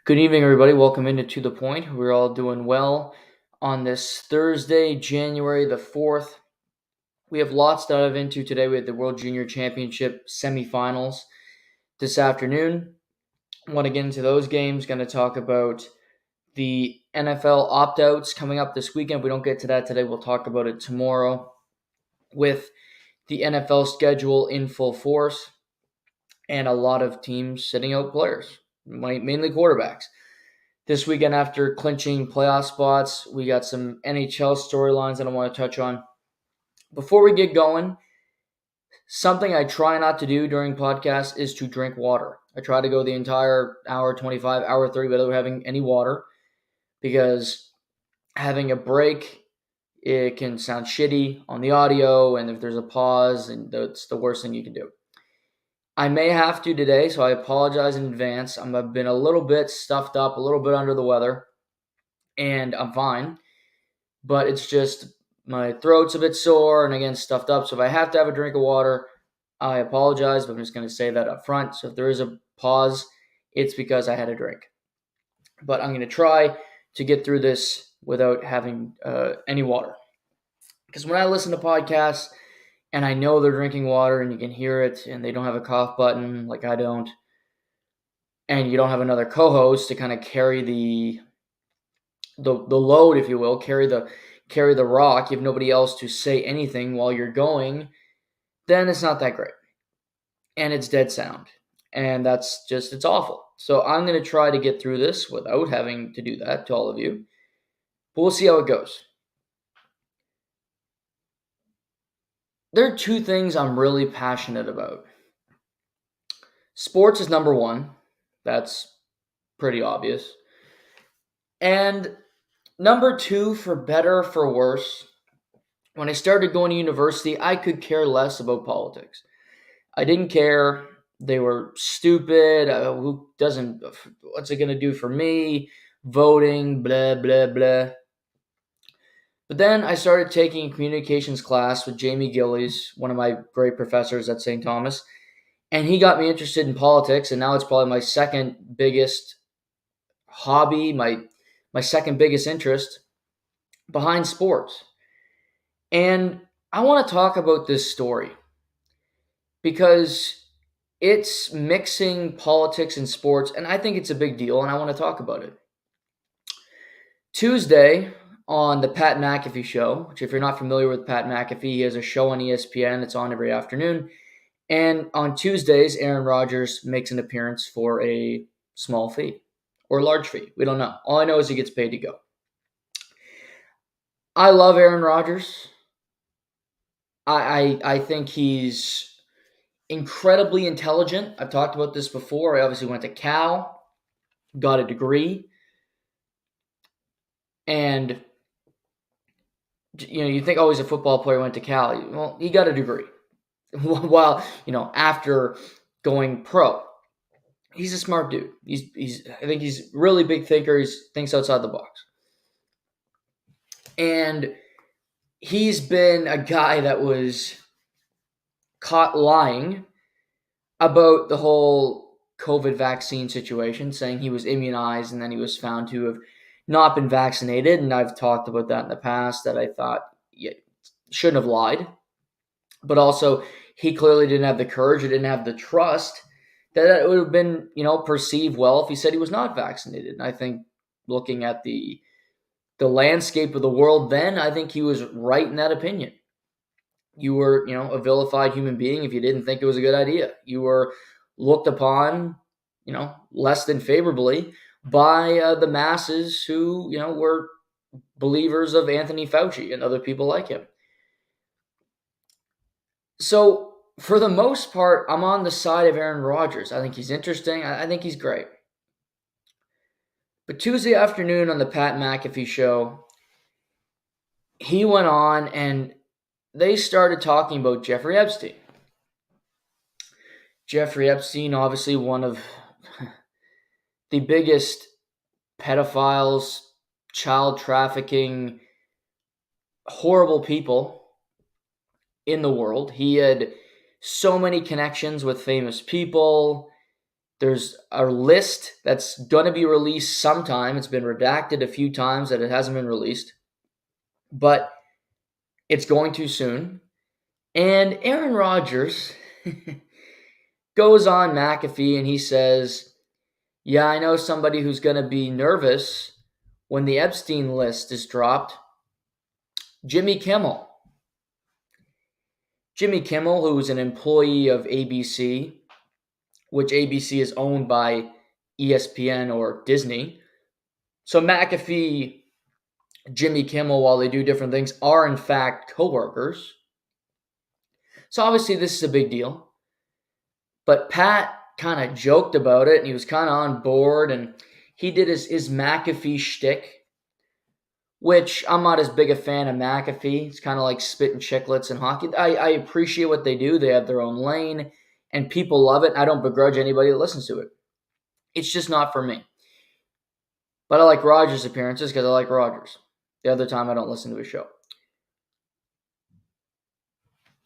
Good evening, everybody. Welcome into To The Point. We're all doing well on this Thursday, January the 4th. We have lots to dive into today. We have the World Junior Championship semifinals this afternoon. I want to get into those games. Going to talk about the NFL opt-outs coming up this weekend. If we don't get to that today, we'll talk about it tomorrow with the NFL schedule in full force and a lot of teams sitting out players, mainly quarterbacks. This weekend, after clinching playoff spots, we got some NHL storylines that I want to touch on. Before we get going, something I try not to do during podcasts is to drink water. I try to go the entire hour 25, hour 30 without having any water because having a break, it can sound shitty on the audio, and if there's a pause, and that's the worst thing you can do. I may have to today, so I apologize in advance. I've been a little bit stuffed up, a little bit under the weather, and I'm fine. But it's just my throat's a bit sore and again stuffed up. So if I have to have a drink of water, I apologize, but I'm just going to say that up front. So if there is a pause, it's because I had a drink. But I'm going to try to get through this without having any water. Because when I listen to podcasts and I know they're drinking water and you can hear it and they don't have a cough button like I don't, and you don't have another co-host to kind of carry the load, if you will, carry the rock, you have nobody else to say anything while you're going, then it's not that great. And it's dead sound. And it's awful. So I'm going to try to get through this without having to do that to all of you. But we'll see how it goes. There are two things I'm really passionate about. Sports is number one. That's pretty obvious. And number two, for better or for worse, when I started going to university, I could care less about politics. I didn't care. They were stupid. What's it going to do for me? Voting, blah, blah, blah. But then I started taking a communications class with Jamie Gillies, one of my great professors at St. Thomas. And he got me interested in politics. And now it's probably my second biggest hobby, my second biggest interest behind sports. And I want to talk about this story because it's mixing politics and sports, and I think it's a big deal, and I want to talk about it. Tuesday on the Pat MacAfee show, which if you're not familiar with Pat MacAfee, he has a show on ESPN. It's on every afternoon. And on Tuesdays, Aaron Rodgers makes an appearance for a small fee or large fee. We don't know. All I know is he gets paid to go. I love Aaron Rodgers. I think he's incredibly intelligent. I've talked about this before. I obviously went to Cal, got a degree, and you think, oh, he's a football player, went to Cal. Well, he got a degree while after going pro. He's a smart dude. I think he's a really big thinker. He thinks outside the box, and he's been a guy that was caught lying about the whole COVID vaccine situation, saying he was immunized and then he was found to have not been vaccinated. And I've talked about that in the past, that I thought shouldn't have lied. But also, he clearly didn't have the courage or didn't have the trust that it would have been, perceived well if he said he was not vaccinated. And I think looking at the landscape of the world then, I think he was right in that opinion. You were, a vilified human being if you didn't think it was a good idea. You were looked upon, less than favorably by the masses who, were believers of Anthony Fauci and other people like him. So, for the most part, I'm on the side of Aaron Rodgers. I think he's interesting. I think he's great. But Tuesday afternoon on the Pat MacAfee show, he went on and they started talking about Jeffrey Epstein. Jeffrey Epstein, obviously one of the biggest pedophiles, child trafficking, horrible people in the world. He had so many connections with famous people. There's a list that's going to be released sometime. It's been redacted a few times that it hasn't been released, but it's going to soon. And Aaron Rodgers goes on McAfee and he says, yeah, I know somebody who's going to be nervous when the Epstein list is dropped. Jimmy Kimmel. Jimmy Kimmel, who is an employee of ABC, which ABC is owned by ESPN or Disney. So McAfee, Jimmy Kimmel, while they do different things, are in fact coworkers. So obviously this is a big deal. But Pat kind of joked about it, and he was kind of on board, and he did his McAfee shtick, which I'm not as big a fan of McAfee. It's kind of like spitting chiclets in hockey. I appreciate what they do. They have their own lane, and people love it. I don't begrudge anybody that listens to it. It's just not for me. But I like Rodgers' appearances because I like Rodgers. The other time I don't listen to his show.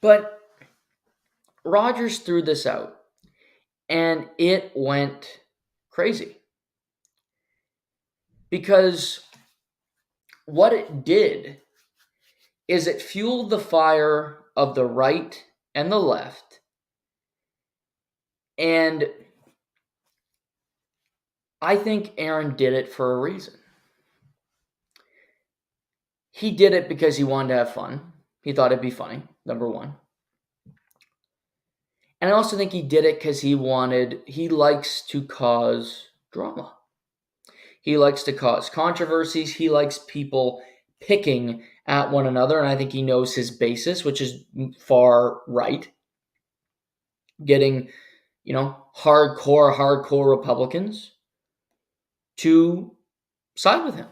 But Rodgers threw this out, and it went crazy. Because what it did is it fueled the fire of the right and the left. And I think Aaron did it for a reason. He did it because he wanted to have fun. He thought it'd be funny, number one. And I also think he did it because he likes to cause drama. He likes to cause controversies. He likes people picking at one another. And I think he knows his basis, which is far right. Getting, hardcore Republicans to side with him.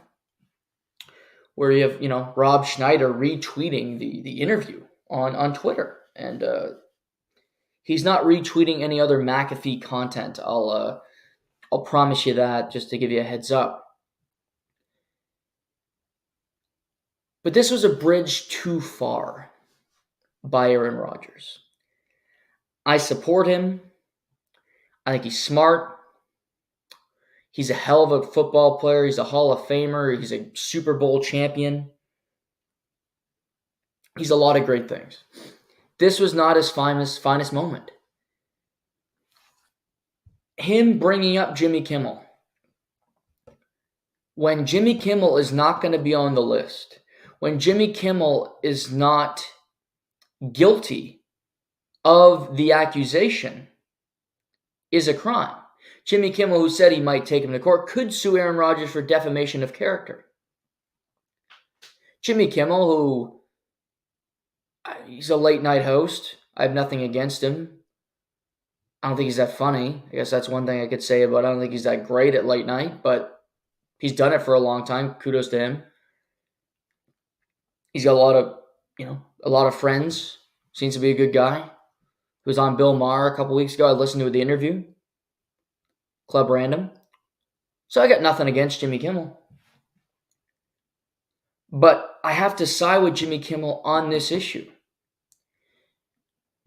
Where you have, Rob Schneider retweeting the interview on Twitter. And he's not retweeting any other McAfee content. I'll promise you that, just to give you a heads up. But this was a bridge too far by Aaron Rodgers. I support him. I think he's smart. He's a hell of a football player. He's a Hall of Famer. He's a Super Bowl champion. He's a lot of great things. This was not his finest moment. Him bringing up Jimmy Kimmel. When Jimmy Kimmel is not going to be on the list, when Jimmy Kimmel is not guilty of the accusation, is a crime. Jimmy Kimmel, who said he might take him to court, could sue Aaron Rodgers for defamation of character. Jimmy Kimmel, who he's a late night host. I have nothing against him. I don't think he's that funny. I guess that's one thing I could say about it. I don't think he's that great at late night, but he's done it for a long time. Kudos to him. He's got a lot of friends. Seems to be a good guy. He was on Bill Maher a couple weeks ago. I listened to the interview. Club Random. So I got nothing against Jimmy Kimmel. But I have to side with Jimmy Kimmel on this issue.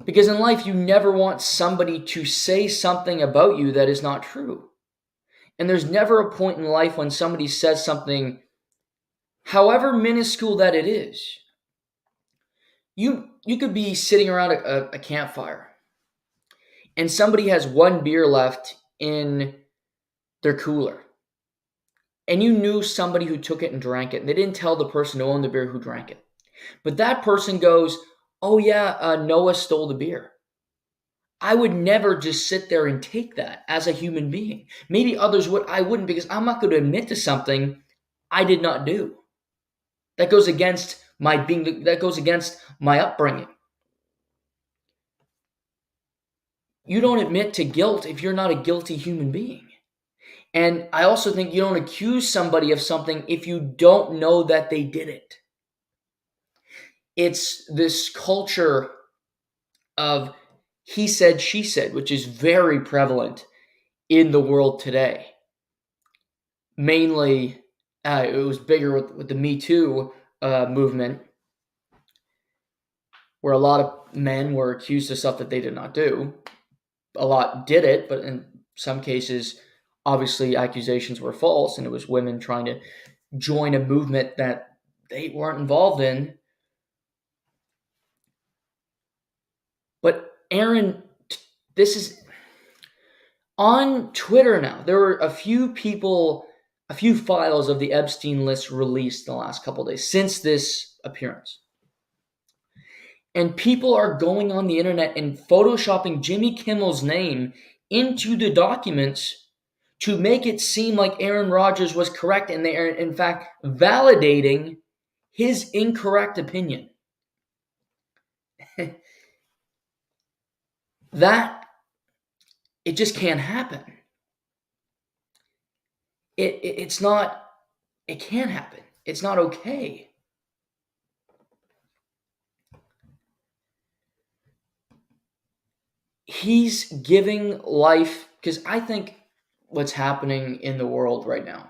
Because in life, you never want somebody to say something about you that is not true. And there's never a point in life when somebody says something, however minuscule that it is. You could be sitting around a campfire, and somebody has one beer left in their cooler. And you knew somebody who took it and drank it. And they didn't tell the person who owned the beer who drank it. But that person goes, oh yeah, Noah stole the beer. I would never just sit there and take that as a human being. Maybe others would. I wouldn't, because I'm not going to admit to something I did not do. That goes against my being. That goes against my upbringing. You don't admit to guilt if you're not a guilty human being. And I also think you don't accuse somebody of something if you don't know that they did it. It's this culture of he said, she said, which is very prevalent in the world today. Mainly, it was bigger with the Me Too movement, where a lot of men were accused of stuff that they did not do. A lot did it, but Some cases, obviously, accusations were false, and it was women trying to join a movement that they weren't involved in. But Aaron, this is on Twitter now. There were a few files of the Epstein list released in the last couple of days since this appearance. And people are going on the internet and photoshopping Jimmy Kimmel's name into the documents to make it seem like Aaron Rodgers was correct, and they are, in fact, validating his incorrect opinion. It just can't happen. It can't happen. It's not okay. He's giving life, because I think what's happening in the world right now,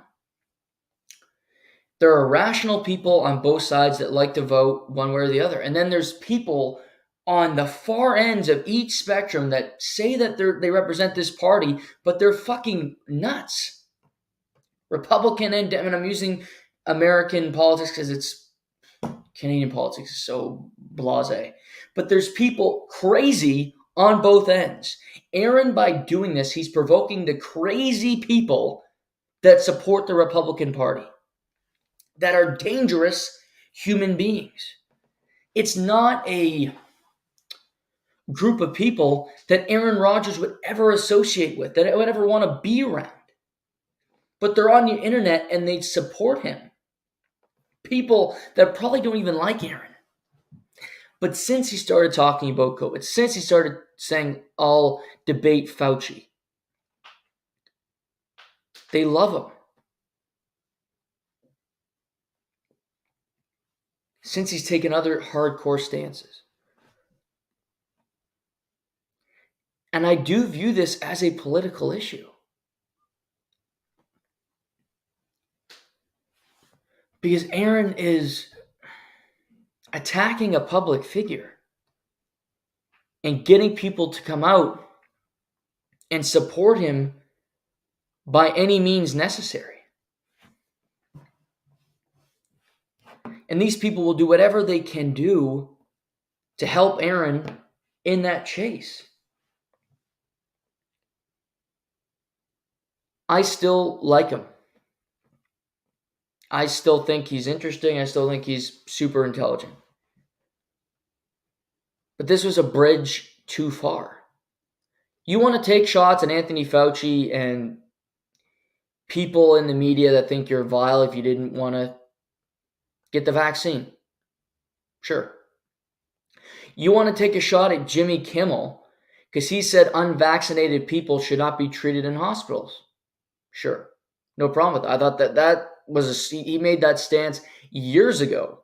there are rational people on both sides that like to vote one way or the other. And then there's people on the far ends of each spectrum that say that they represent this party, but they're fucking nuts. Republican and I'm using American politics because it's Canadian politics is so blasé. But there's people crazy on both ends. Aaron, by doing this, he's provoking the crazy people that support the Republican Party, that are dangerous human beings. It's not a group of people that Aaron Rodgers would ever associate with, that I would ever want to be around. But they're on the internet and they support him. People that probably don't even like Aaron. But since he started talking about COVID, since he started saying, I'll debate Fauci, they love him. Since he's taken other hardcore stances. And I do view this as a political issue. Because Aaron is attacking a public figure and getting people to come out and support him by any means necessary. And these people will do whatever they can do to help Aaron in that chase. I still like him. I still think he's interesting. I still think he's super intelligent. But this was a bridge too far. You want to take shots at Anthony Fauci and people in the media that think you're vile if you didn't want to get the vaccine. Sure. You want to take a shot at Jimmy Kimmel because he said unvaccinated people should not be treated in hospitals. Sure. No problem with that. I thought that was he made that stance years ago.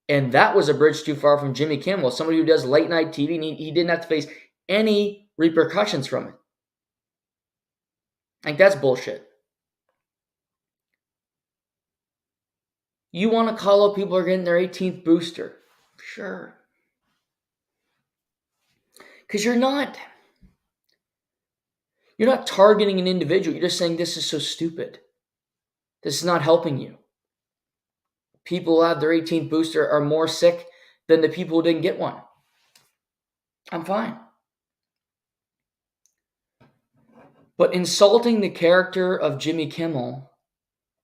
And that was a bridge too far from Jimmy Kimmel, somebody who does late night TV, and he didn't have to face any repercussions from it. Like, that's bullshit. You want to call out people who are getting their 18th booster? Sure. Because you're not targeting an individual. You're just saying this is so stupid. This is not helping you. People who have their 18th booster are more sick than the people who didn't get one. I'm fine. But insulting the character of Jimmy Kimmel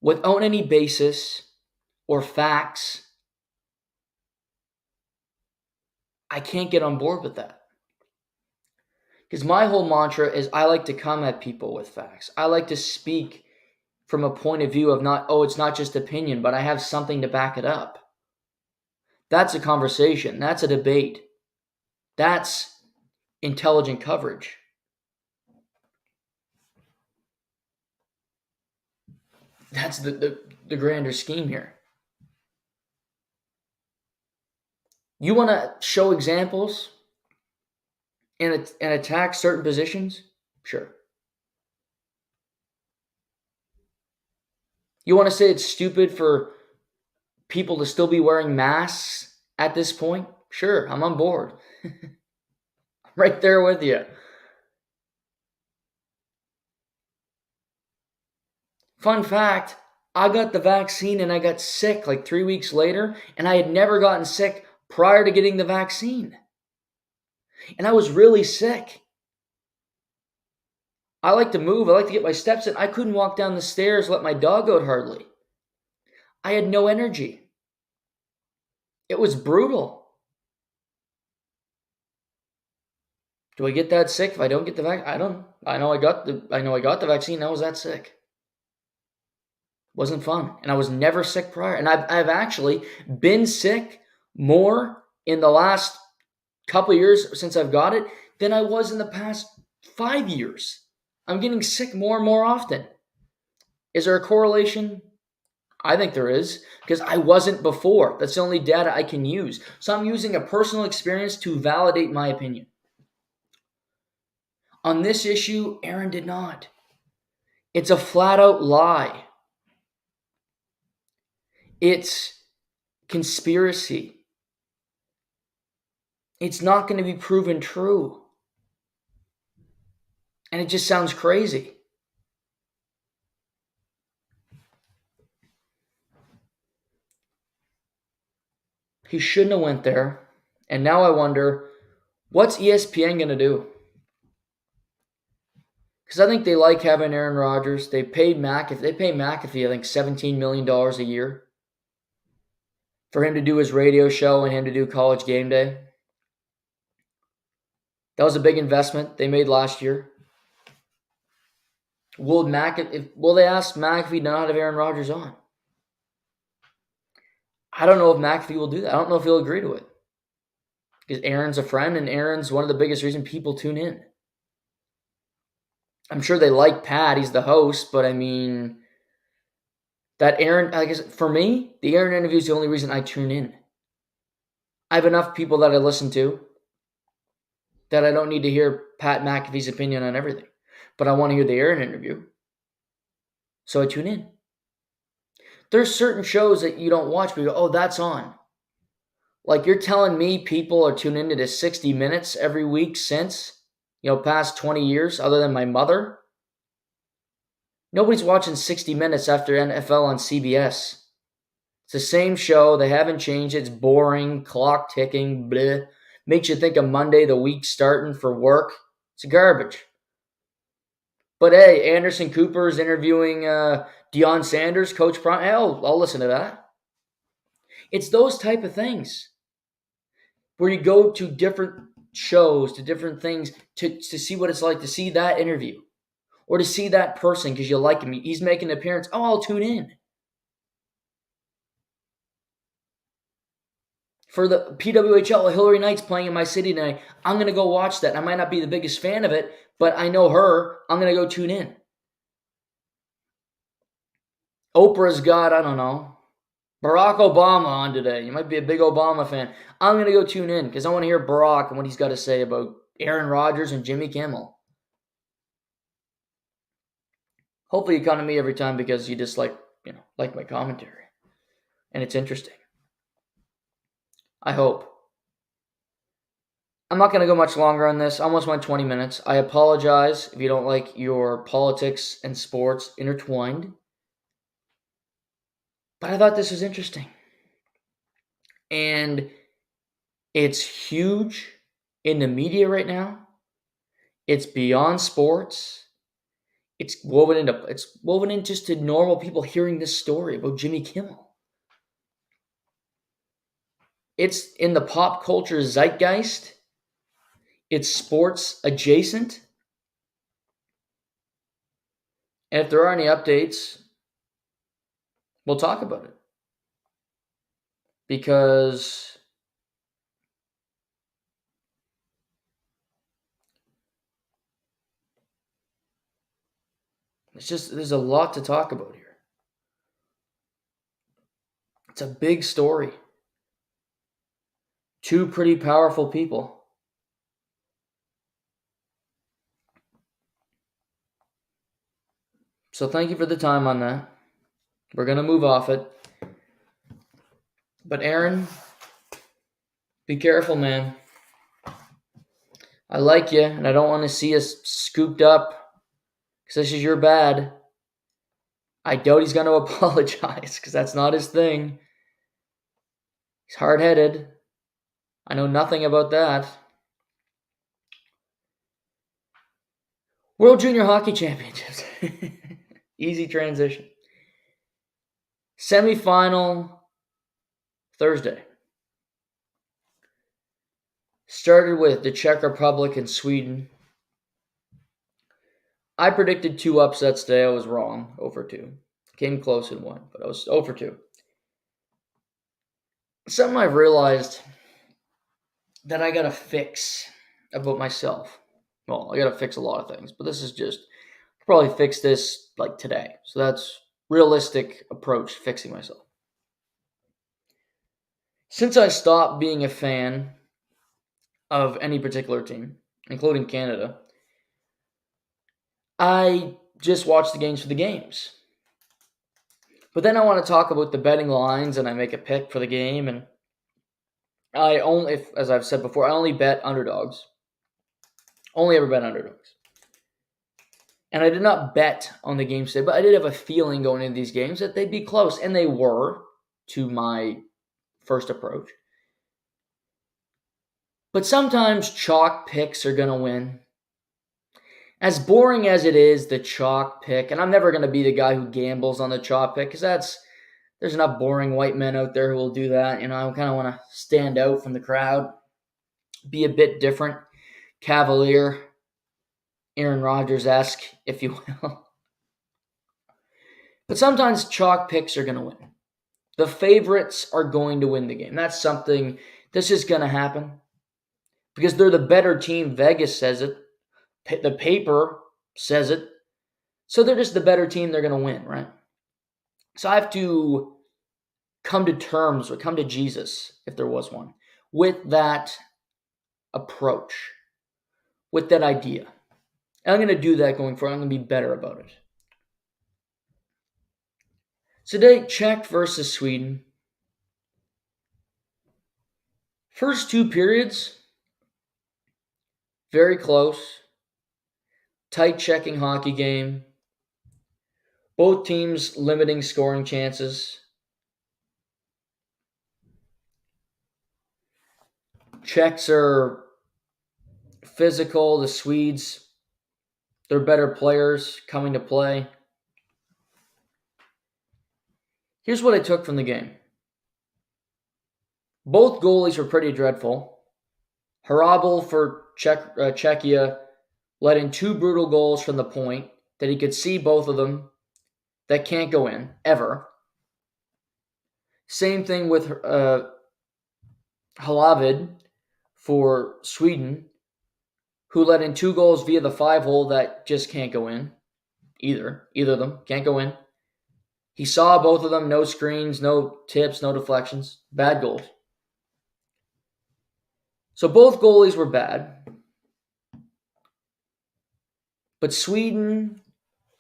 without any basis or facts, I can't get on board with that. Because my whole mantra is I like to come at people with facts. I like to speak from a point of view of it's not just opinion, but I have something to back it up. That's a conversation. That's a debate. That's intelligent coverage. That's the grander scheme here. You want to show examples and attack certain positions? Sure. You want to say it's stupid for people to still be wearing masks at this point? Sure, I'm on board. I'm right there with you. Fun fact, I got the vaccine and I got sick like 3 weeks later, and I had never gotten sick prior to getting the vaccine. And I was really sick. I like to move. I like to get my steps in. I couldn't walk down the stairs, let my dog out hardly. I had no energy. It was brutal. Do I get that sick if I don't get the vaccine? I don't. I know I got the vaccine. I was that sick. Wasn't fun. And I was never sick prior. And I've actually been sick more in the last couple of years since I've got it than I was in the past 5 years. I'm getting sick more and more often. Is there a correlation? I think there is, because I wasn't before. That's the only data I can use. So I'm using a personal experience to validate my opinion. On this issue, Aaron did not. It's a flat out lie. It's conspiracy. It's not going to be proven true. And it just sounds crazy. He shouldn't have went there. And now I wonder, what's ESPN going to do? Because I think they like having Aaron Rodgers. They pay MacAfee, I think, $17 million a year for him to do his radio show and him to do College Game Day. That was a big investment they made last year. Will they ask McAfee not to have Aaron Rodgers on? I don't know if McAfee will do that. I don't know if he'll agree to it. Because Aaron's a friend, and Aaron's one of the biggest reasons people tune in. I'm sure they like Pat. He's the host, but I mean, that Aaron, I guess for me, the Aaron interview is the only reason I tune in. I have enough people that I listen to that I don't need to hear Pat McAfee's opinion on everything. But I want to hear the Aaron interview. So I tune in. There's certain shows that you don't watch, but you go, oh, that's on. Like you're telling me people are tuning into this 60 Minutes every week since, past 20 years, other than my mother? Nobody's watching 60 Minutes after NFL on CBS. It's the same show. They haven't changed. It's boring, clock ticking, bleh. Makes you think of Monday, the week starting for work. It's garbage. But hey, Anderson Cooper is interviewing Deion Sanders, Coach Prime. Hell, I'll listen to that. It's those type of things where you go to different shows, to different things, to see what it's like, to see that interview. Or to see that person because you like him. He's making an appearance. Oh, I'll tune in. For the PWHL, Hillary Knight's playing in my city tonight. I'm going to go watch that. I might not be the biggest fan of it, but I know her. I'm going to go tune in. Oprah's got, I don't know, Barack Obama on today. You might be a big Obama fan. I'm going to go tune in because I want to hear Barack and what he's got to say about Aaron Rodgers and Jimmy Kimmel. Hopefully you come to me every time because you just like my commentary. And it's interesting. I hope. I'm not going to go much longer on this. I almost went 20 minutes. I apologize if you don't like your politics and sports intertwined. But I thought this was interesting. And it's huge in the media right now. It's beyond sports. It's woven in just to normal people hearing this story about Jimmy Kimmel. It's in the pop culture zeitgeist. It's sports adjacent. And if there are any updates, we'll talk about it. Because there's a lot to talk about here. It's a big story. Two pretty powerful people. So thank you for the time on that. We're going to move off it. But Aaron, be careful, man. I like you, and I don't want to see us scooped up because this is your bad. I doubt he's going to apologize because that's not his thing. He's hard-headed. I know nothing about that. World Junior Hockey Championships. Easy transition. Semifinal Thursday. Started with the Czech Republic and Sweden. I predicted 2 upsets today. I was wrong. 0-2. Came close and won, but I was 0-2. Something I've realized that I gotta fix about myself. Well, I gotta fix a lot of things, but this is just probably fix this like today. So that's realistic approach to fixing myself. Since I stopped being a fan of any particular team, including Canada, I just watch the games for the games. But then I want to talk about the betting lines, and I make a pick for the game, and I only, as I've said before, I only bet underdogs. Only ever bet underdogs. And I did not bet on the games today, but I did have a feeling going into these games that they'd be close, and they were to my first approach. But sometimes chalk picks are going to win. As boring as it is, the chalk pick, and I'm never going to be the guy who gambles on the chalk pick because there's enough boring white men out there who will do that. You know, I kind of want to stand out from the crowd, be a bit different, cavalier, Aaron Rodgers-esque, if you will. But sometimes chalk picks are going to win. The favorites are going to win the game. That's something that's just going to happen because they're the better team. Vegas says it. The paper says it. So they're just the better team. They're going to win, right? So I have to come to terms, or come to Jesus, if there was one, with that approach, with that idea. And I'm going to do that going forward. I'm going to be better about it. Today, Czech versus Sweden. First 2 periods, very close. Tight checking hockey game. Both teams limiting scoring chances. Czechs are physical. The Swedes, they're better players coming to play. Here's what I took from the game. Both goalies were pretty dreadful. Hrabal for Czechia let in 2 brutal goals from the point that he could see both of them that can't go in, ever. Same thing with Halavid for Sweden, who let in 2 goals via the 5-hole that just can't go in. Either of them can't go in. He saw both of them, no screens, no tips, no deflections. Bad goals. So both goalies were bad. But Sweden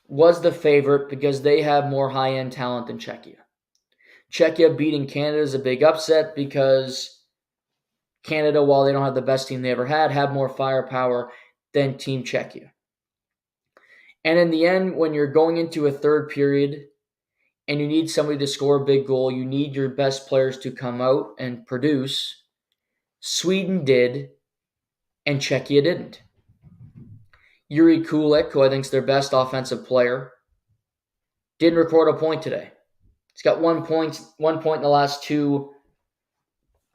was the favorite because they have more high-end talent than Czechia. Czechia beating Canada is a big upset because Canada, while they don't have the best team they ever had, have more firepower than Team Czechia. And in the end, when you're going into a third period and you need somebody to score a big goal, you need your best players to come out and produce. Sweden did, and Czechia didn't. Yuri Kulik, who I think is their best offensive player, didn't record a point today. He's got 1 point in the last 2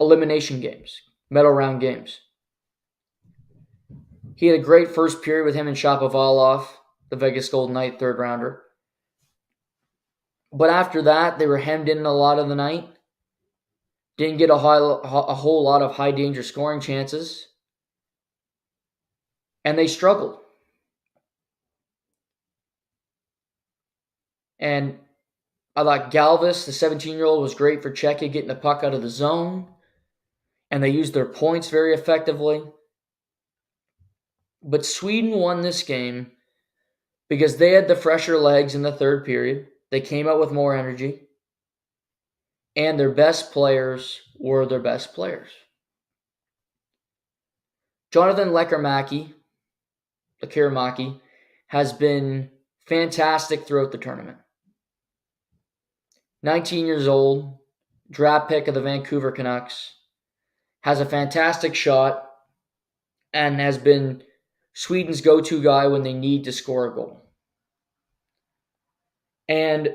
elimination games, medal round games. He had a great first period with him and Shapovalov, the Vegas Golden Knight 3rd rounder. But after that, they were hemmed in a lot of the night. Didn't get a whole lot of high danger scoring chances. And they struggled. And I thought Galvis, the 17-year-old, was great for Czechia getting the puck out of the zone. And they used their points very effectively. But Sweden won this game because they had the fresher legs in the third period. They came out with more energy. And their best players were their best players. Jonathan Lekkerimäki has been fantastic throughout the tournament. 19 years old, draft pick of the Vancouver Canucks, has a fantastic shot, and has been Sweden's go-to guy when they need to score a goal. And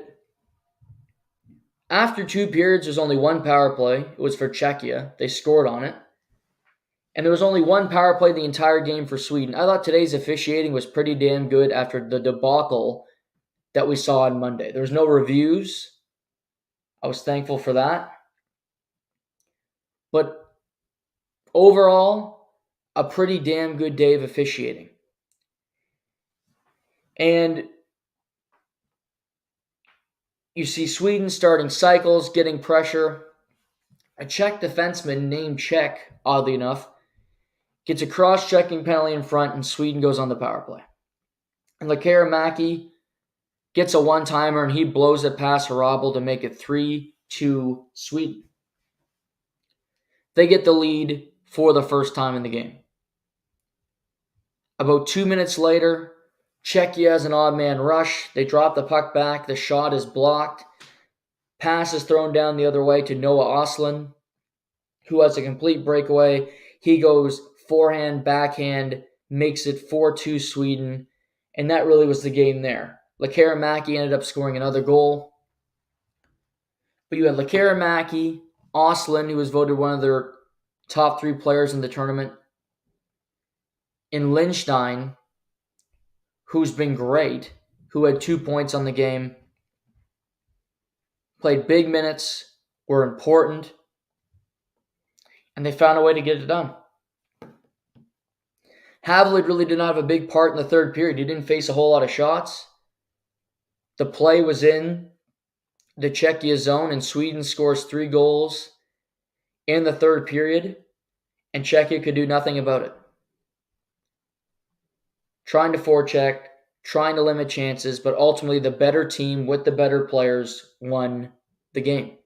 after 2 periods, there's only one power play. It was for Czechia. They scored on it. And there was only one power play the entire game for Sweden. I thought today's officiating was pretty damn good after the debacle that we saw on Monday. There was no reviews. I was thankful for that. But overall, a pretty damn good day of officiating. And you see Sweden starting cycles, getting pressure. A Czech defenseman named Czech, oddly enough, gets a cross-checking penalty in front, and Sweden goes on the power play. And Lekkerimäki gets a one-timer, and he blows it past Harabel to make it 3-2 Sweden. They get the lead for the first time in the game. About 2 minutes later, Czechia has an odd man rush. They drop the puck back. The shot is blocked. Pass is thrown down the other way to Noah Ostlund, who has a complete breakaway. He goes forehand, backhand, makes it 4-2 Sweden, and that really was the game there. Lekkerimäki ended up scoring another goal. But you had Lekkerimäki, Ostlund, who was voted one of their top 3 players in the tournament, and Lindstein, who's been great, who had 2 points on the game, played big minutes, were important, and they found a way to get it done. Havlid really did not have a big part in the third period. He didn't face a whole lot of shots. The play was in the Czechia zone, and Sweden scores 3 goals in the third period, and Czechia could do nothing about it. Trying to forecheck, trying to limit chances, but ultimately the better team with the better players won the game.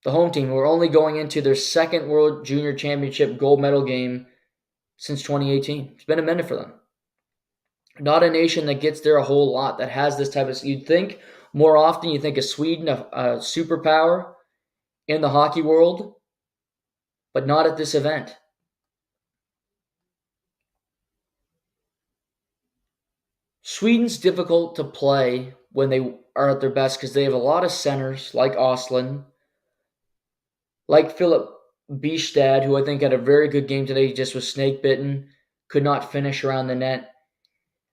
The home team were only going into their second World Junior Championship gold medal game since 2018. It's been a minute for them. Not a nation that gets there a whole lot, that has this type of... You'd think more often, you think of Sweden, a superpower in the hockey world, but not at this event. Sweden's difficult to play when they are at their best because they have a lot of centers like Ostlund, like Philip Bistad, who I think had a very good game today. He just was snake bitten, could not finish around the net.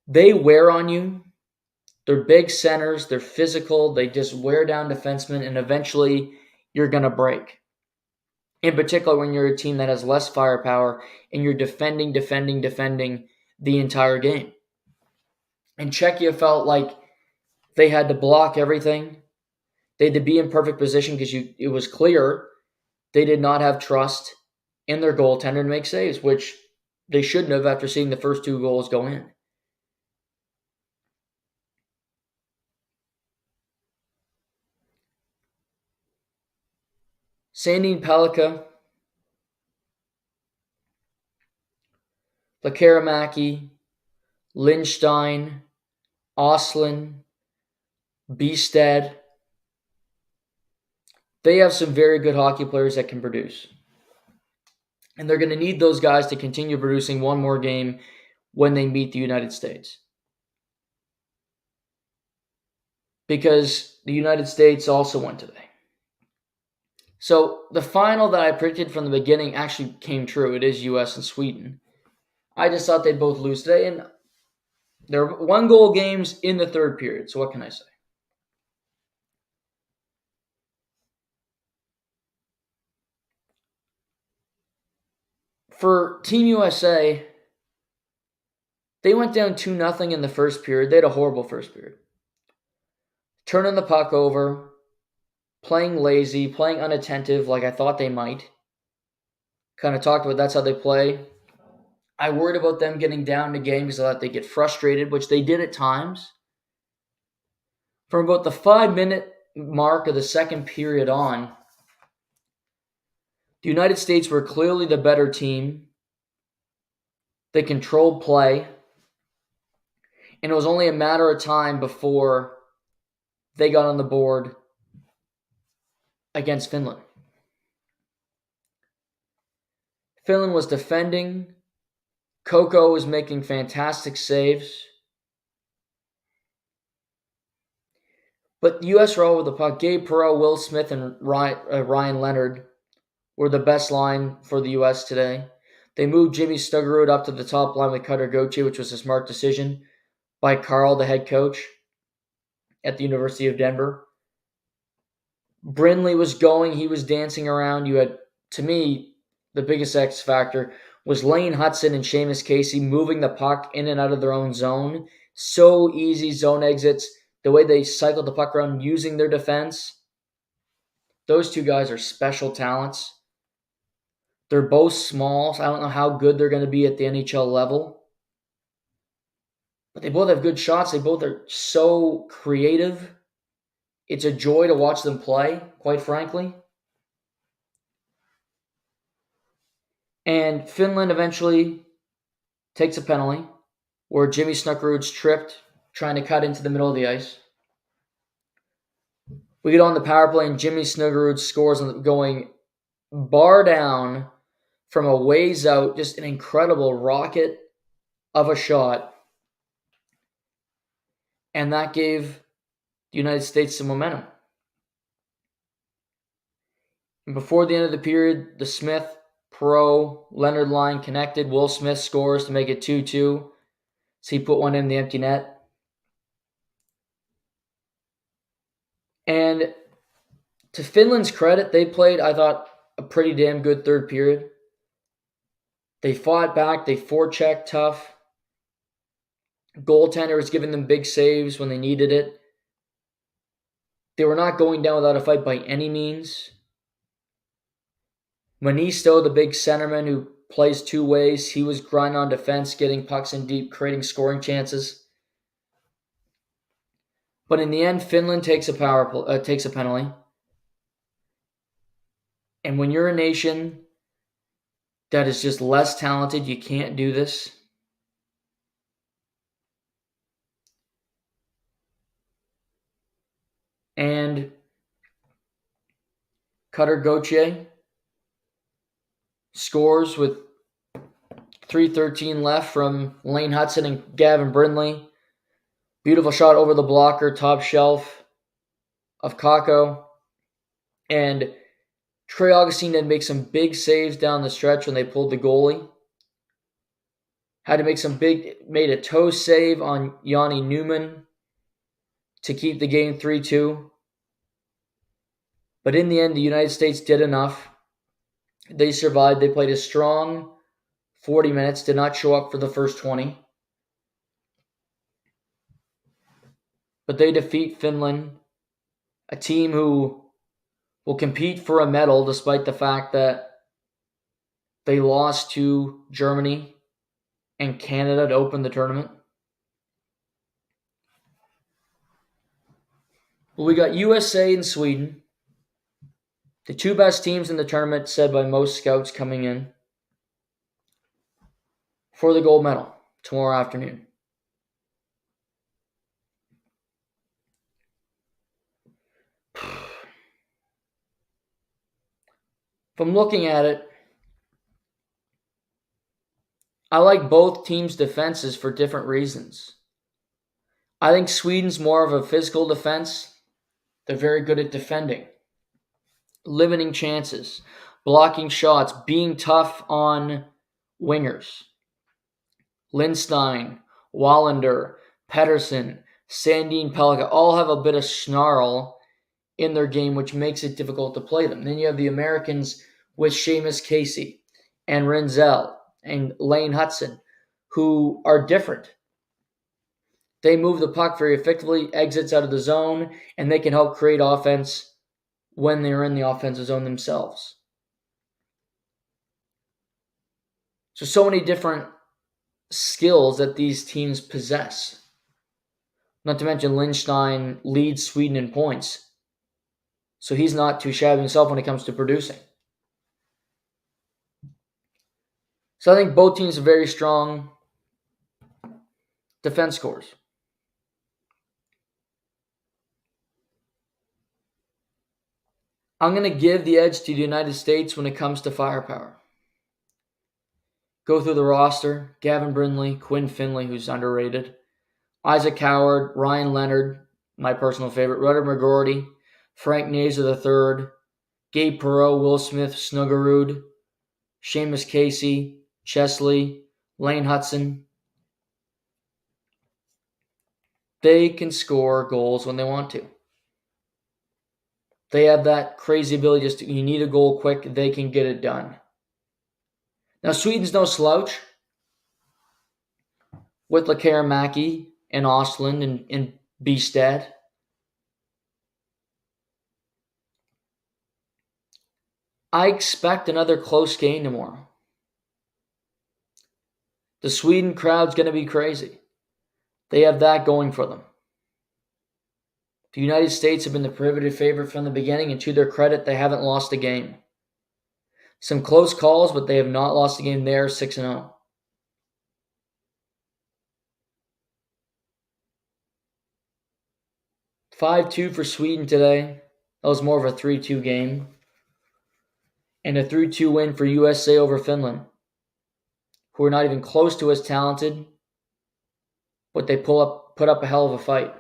They wear on you. They're big centers. They're physical. They just wear down defensemen, and eventually you're going to break. In particular, when you're a team that has less firepower and you're defending the entire game. And Czechia felt like they had to block everything. They had to be in perfect position because it was clear they did not have trust in their goaltender to make saves, which they shouldn't have after seeing the first 2 goals go in. Sandin Pellikka, Lekkerimäki, Lindstein, Ostlund, Bistad. They have some very good hockey players that can produce. And they're going to need those guys to continue producing one more game when they meet the United States. Because the United States also won today. So the final that I predicted from the beginning actually came true. It is US and Sweden. I just thought they'd both lose today, and they're 1-goal games in the third period. So what can I say? For Team USA, they went down 2-0 in the first period. They had a horrible first period. Turning the puck over, playing lazy, playing unattentive like I thought they might. Kind of talked about that's how they play. I worried about them getting down the game because I thought they'd get frustrated, which they did at times. From about the 5-minute mark of the second period on, the United States were clearly the better team. They controlled play. And it was only a matter of time before they got on the board against Finland. Finland was defending. Coco was making fantastic saves. But the U.S. were all over the puck. Gabe Perreault, Will Smith, and Ryan Leonard were the best line for the U.S. today. They moved Jimmy Stuggerud up to the top line with Cutter Gauthier, which was a smart decision by Carl, the head coach at the University of Denver. Brindley was going. He was dancing around. You had, to me, the biggest X factor was Lane Hudson and Seamus Casey moving the puck in and out of their own zone. So easy zone exits. The way they cycled the puck around using their defense. Those two guys are special talents. They're both small, so I don't know how good they're going to be at the NHL level. But they both have good shots. They both are so creative. It's a joy to watch them play, quite frankly. And Finland eventually takes a penalty where Jimmy Snuggerud's tripped trying to cut into the middle of the ice. We get on the power play and Jimmy Snuggerud scores going bar down from a ways out, just an incredible rocket of a shot. And that gave the United States some momentum. And before the end of the period, the Smith, Perreault, Leonard line connected. Will Smith scores to make it 2-2. So he put one in the empty net. And to Finland's credit, they played, I thought, a pretty damn good third period. They fought back. They forechecked tough. Goaltender was giving them big saves when they needed it. They were not going down without a fight by any means. Manisto, the big centerman who plays two ways, he was grinding on defense, getting pucks in deep, creating scoring chances. But in the end, Finland takes a penalty. And when you're a nation that is just less talented, you can't do this. And Cutter Gauthier scores with 3:13 left from Lane Hudson and Gavin Brindley. Beautiful shot over the blocker, top shelf of Kakko. And Trey Augustine did make some big saves down the stretch when they pulled the goalie. Had to make made a toe save on Yanni Newman to keep the game 3-2. But in the end, the United States did enough. They survived. They played a strong 40 minutes, did not show up for the first 20. But they defeat Finland, a team who will compete for a medal despite the fact that they lost to Germany and Canada to open the tournament. But we got USA and Sweden, the two best teams in the tournament, said by most scouts coming in, for the gold medal tomorrow afternoon. If I'm looking at it, I like both teams' defenses for different reasons. I think Sweden's more of a physical defense. They're very good at defending, limiting chances, blocking shots, being tough on wingers. Lindstein, Wallander, Pettersson, Sandin Pellikka all have a bit of snarl in their game, which makes it difficult to play them. Then you have the Americans with Seamus Casey and Renzel and Lane Hudson, who are different. They move the puck very effectively, exits out of the zone, and they can help create offense when they're in the offensive zone themselves. So many different skills that these teams possess. Not to mention Lindstein leads Sweden in points. So he's not too shabby himself when it comes to producing. So I think both teams are very strong defense scores. I'm going to give the edge to the United States when it comes to firepower. Go through the roster. Gavin Brindley, Quinn Finley, who's underrated, Isaac Howard, Ryan Leonard, my personal favorite, Rudder McGorty, Frank Nazer III, Gabe Perreault, Will Smith, Snuggerud, Seamus Casey, Chesley, Lane Hudson. They can score goals when they want to. They have that crazy ability. Just you need a goal quick, they can get it done. Now, Sweden's no slouch with Lekaramäki and Ostlund and Bistad. I expect another close game tomorrow. The Sweden crowd's going to be crazy. They have that going for them. The United States have been the prohibitive favorite from the beginning, and to their credit, they haven't lost a game. Some close calls, but they have not lost a game. They are 6-0. "5-2 for Sweden today. That was more of a 3-2 game. And a 3-2 win for USA over Finland, who are not even close to as talented, but they put up a hell of a fight.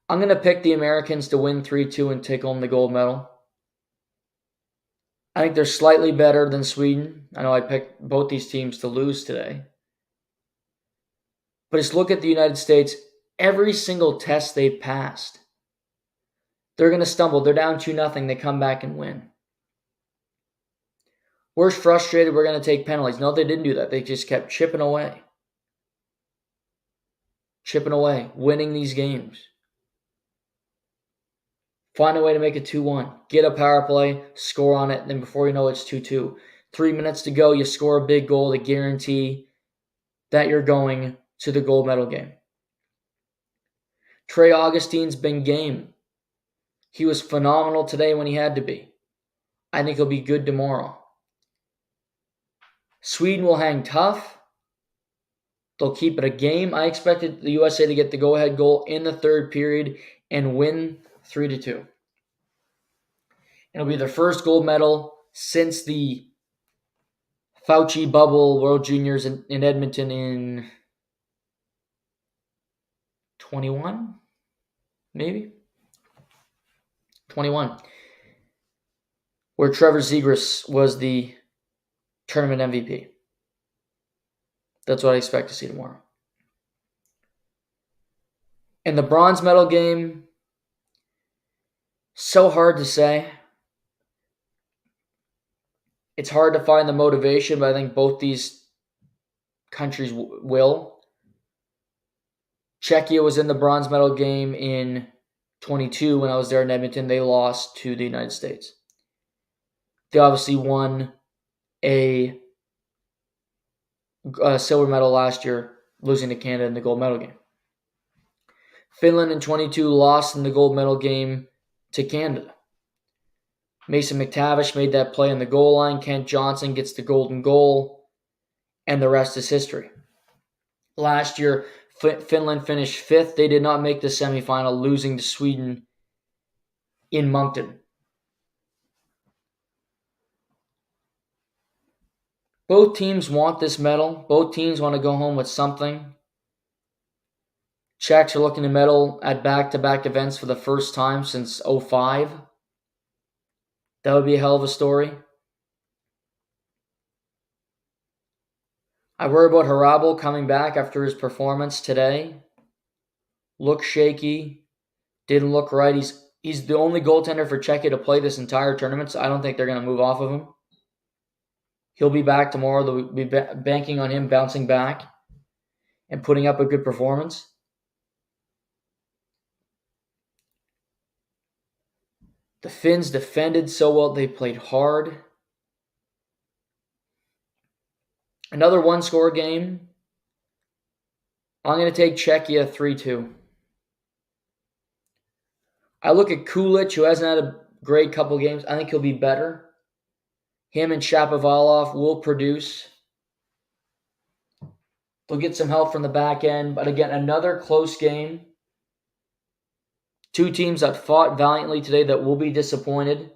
I'm going to pick the Americans to win 3-2 and take home the gold medal. I think they're slightly better than Sweden. I know I picked both these teams to lose today. But just look at the United States. Every single test they've passed, they're going to stumble. They're down 2-0. They come back and win. We're frustrated. We're going to take penalties. No, they didn't do that. They just kept chipping away. Winning these games. Find a way to make it 2-1. Get a power play, score on it, and then before you know it's 2-2. 3 minutes to go, you score a big goal to guarantee that you're going to the gold medal game. Trey Augustine's been game. He was phenomenal today when he had to be. I think he'll be good tomorrow. Sweden will hang tough. They'll keep it a game. I expected the USA to get the go-ahead goal in the third period and win 3-2. It'll be their first gold medal since the Fauci Bubble World Juniors in Edmonton in 21, maybe? 21. Where Trevor Zegras was the tournament MVP. That's what I expect to see tomorrow. In the bronze medal game, so hard to say. It's hard to find the motivation, but I think both these countries will. Czechia was in the bronze medal game in 22 when I was there in Edmonton. They lost to the United States. They obviously won a silver medal last year, losing to Canada in the gold medal game. Finland in 22 lost in the gold medal game to Canada. Mason McTavish made that play on the goal line. Kent Johnson gets the golden goal, and the rest is history. Last year, Finland finished 5th. They did not make the semifinal, losing to Sweden in Moncton. Both teams want this medal. Both teams want to go home with something. Czechs are looking to medal at back-to-back events for the first time since 2005. That would be a hell of a story. I worry about Harabel coming back after his performance today. Looked shaky. Didn't look right. He's the only goaltender for Czechia to play this entire tournament, so I don't think they're going to move off of him. He'll be back tomorrow. They'll be banking on him bouncing back and putting up a good performance. The Finns defended so well. They played hard. Another one-score game. I'm going to take Czechia 3-2. I look at Kulich, who hasn't had a great couple games. I think he'll be better. Him and Shapovalov will produce. They'll get some help from the back end. But again, another close game. Two teams that fought valiantly today that will be disappointed.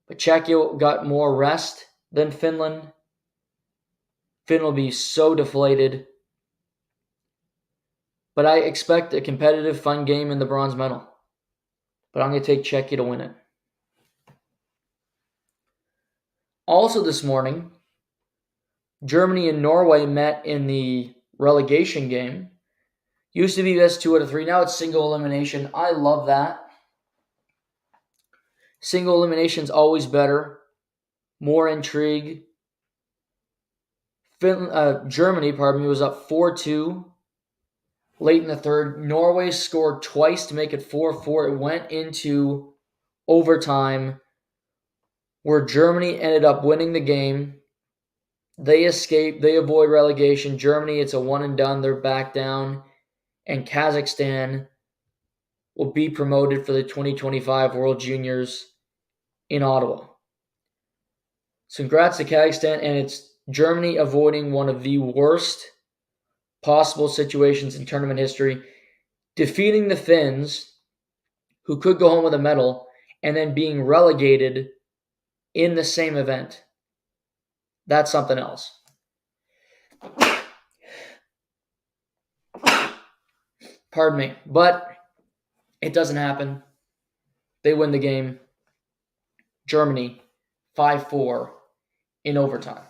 But Czechia got more rest than Finland. Finland will be so deflated. But I expect a competitive, fun game in the bronze medal. But I'm going to take Czechia to win it. Also this morning, Germany and Norway met in the relegation game. Used to be best 2 out of 3. Now it's single elimination. I love that. Single elimination is always better. More intrigue. Germany, was up 4-2 late in the third. Norway scored twice to make it 4-4. It went into overtime where Germany ended up winning the game. They escape. They avoid relegation. Germany, it's a one and done. They're back down. And Kazakhstan will be promoted for the 2025 World Juniors in Ottawa. So congrats to Kazakhstan, and it's Germany avoiding one of the worst possible situations in tournament history, defeating the Finns, who could go home with a medal, and then being relegated in the same event. That's something else. Pardon me, but it doesn't happen. They win the game. Germany, 5-4 in overtime.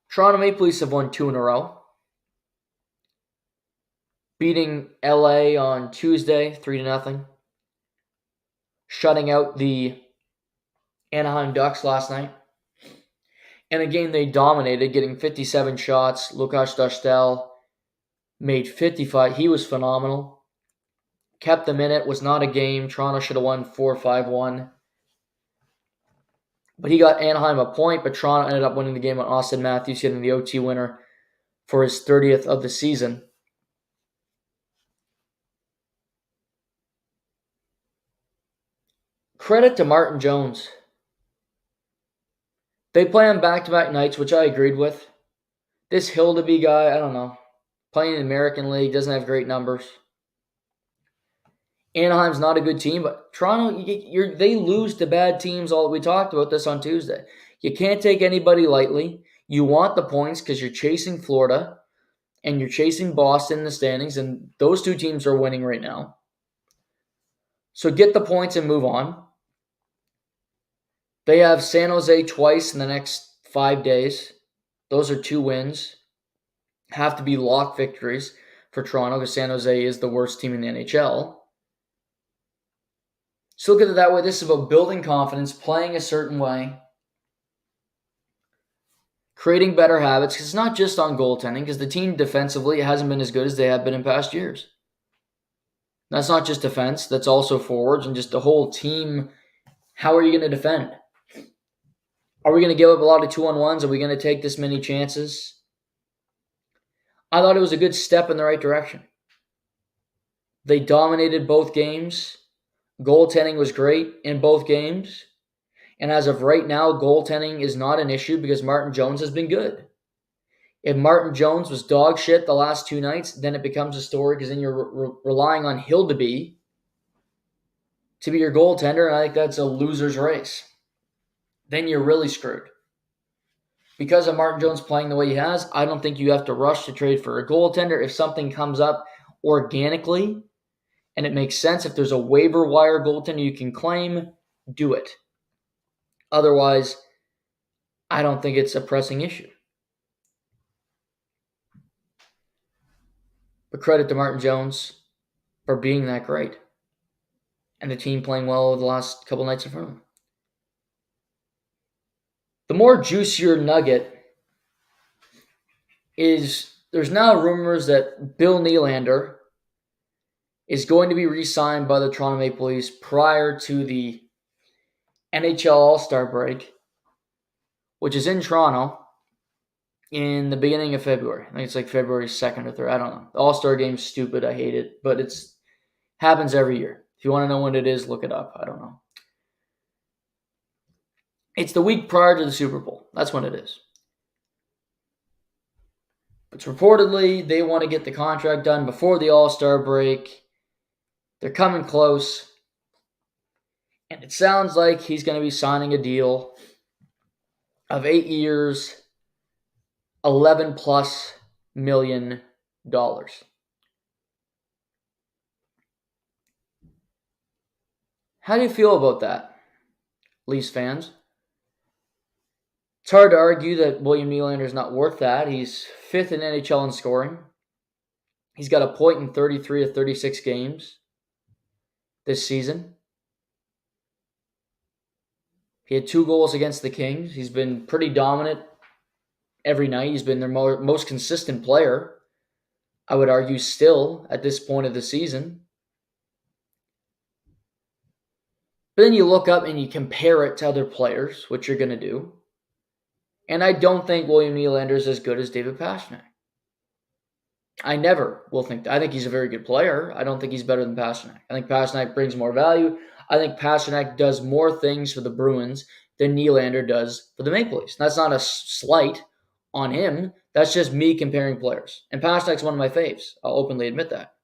Toronto Maple Leafs have won 2 in a row, beating LA on Tuesday 3-0, shutting out the Anaheim Ducks last night. And again, they dominated, getting 57 shots. Lukáš Dostal made 55. He was phenomenal. Kept them in it. Was not a game. Toronto should have won 4-5-1. But he got Anaheim a point, but Toronto ended up winning the game on Austin Matthews, getting the OT winner for his 30th of the season. Credit to Martin Jones. They play on back-to-back nights, which I agreed with. This Hildeby guy, I don't know. Playing in the American League, doesn't have great numbers. Anaheim's not a good team, but Toronto, they lose to bad teams. We talked about this on Tuesday. You can't take anybody lightly. You want the points because you're chasing Florida and you're chasing Boston in the standings, and those two teams are winning right now. So get the points and move on. They have San Jose twice in the next 5 days. Those are 2 wins. Have to be lock victories for Toronto because San Jose is the worst team in the NHL. So look at it that way. This is about building confidence, playing a certain way, creating better habits. Because it's not just on goaltending, because the team defensively hasn't been as good as they have been in past years. That's not just defense. That's also forwards and just the whole team. How are you going to defend? Are we going to give up a lot of 2-on-1s? Are we going to take this many chances? I thought it was a good step in the right direction. They dominated both games. Goaltending was great in both games. And as of right now, goaltending is not an issue because Martin Jones has been good. If Martin Jones was dog shit the last 2 nights, then it becomes a story because then you're relying on Hildeby to be your goaltender, and I think that's a loser's race. Then you're really screwed. Because of Martin Jones playing the way he has, I don't think you have to rush to trade for a goaltender. If something comes up organically and it makes sense, if there's a waiver wire goaltender you can claim, do it. Otherwise, I don't think it's a pressing issue. But credit to Martin Jones for being that great. And the team playing well the last couple nights in front of him. The more juicier nugget is there's now rumors that Bill Nylander is going to be re-signed by the Toronto Maple Leafs prior to the NHL All-Star break, which is in Toronto in the beginning of February. I think it's like February 2nd or 3rd. I don't know. The All-Star game's stupid. I hate it. But it's Happens every year. If you want to know when it is, look it up. I don't know. It's the week prior to the Super Bowl. That's when it is. But reportedly, they want to get the contract done before the All-Star break. They're coming close. And it sounds like he's going to be signing a deal of 8 years, $11+ million. How do you feel about that, Leafs fans? It's hard to argue that William Nylander is not worth that. He's 5th in NHL in scoring. He's got a point in 33 of 36 games this season. He had 2 goals against the Kings. He's been pretty dominant every night. He's been their most consistent player, I would argue, still at this point of the season. But then you look up and you compare it to other players, which you're going to do. And I don't think William Nylander is as good as David Pastrnak. I never will think that. I think he's a very good player. I don't think he's better than Pastrnak. I think Pastrnak brings more value. I think Pastrnak does more things for the Bruins than Nylander does for the Maple Leafs. And that's not a slight on him. That's just me comparing players. And Pasternak's one of my faves. I'll openly admit that.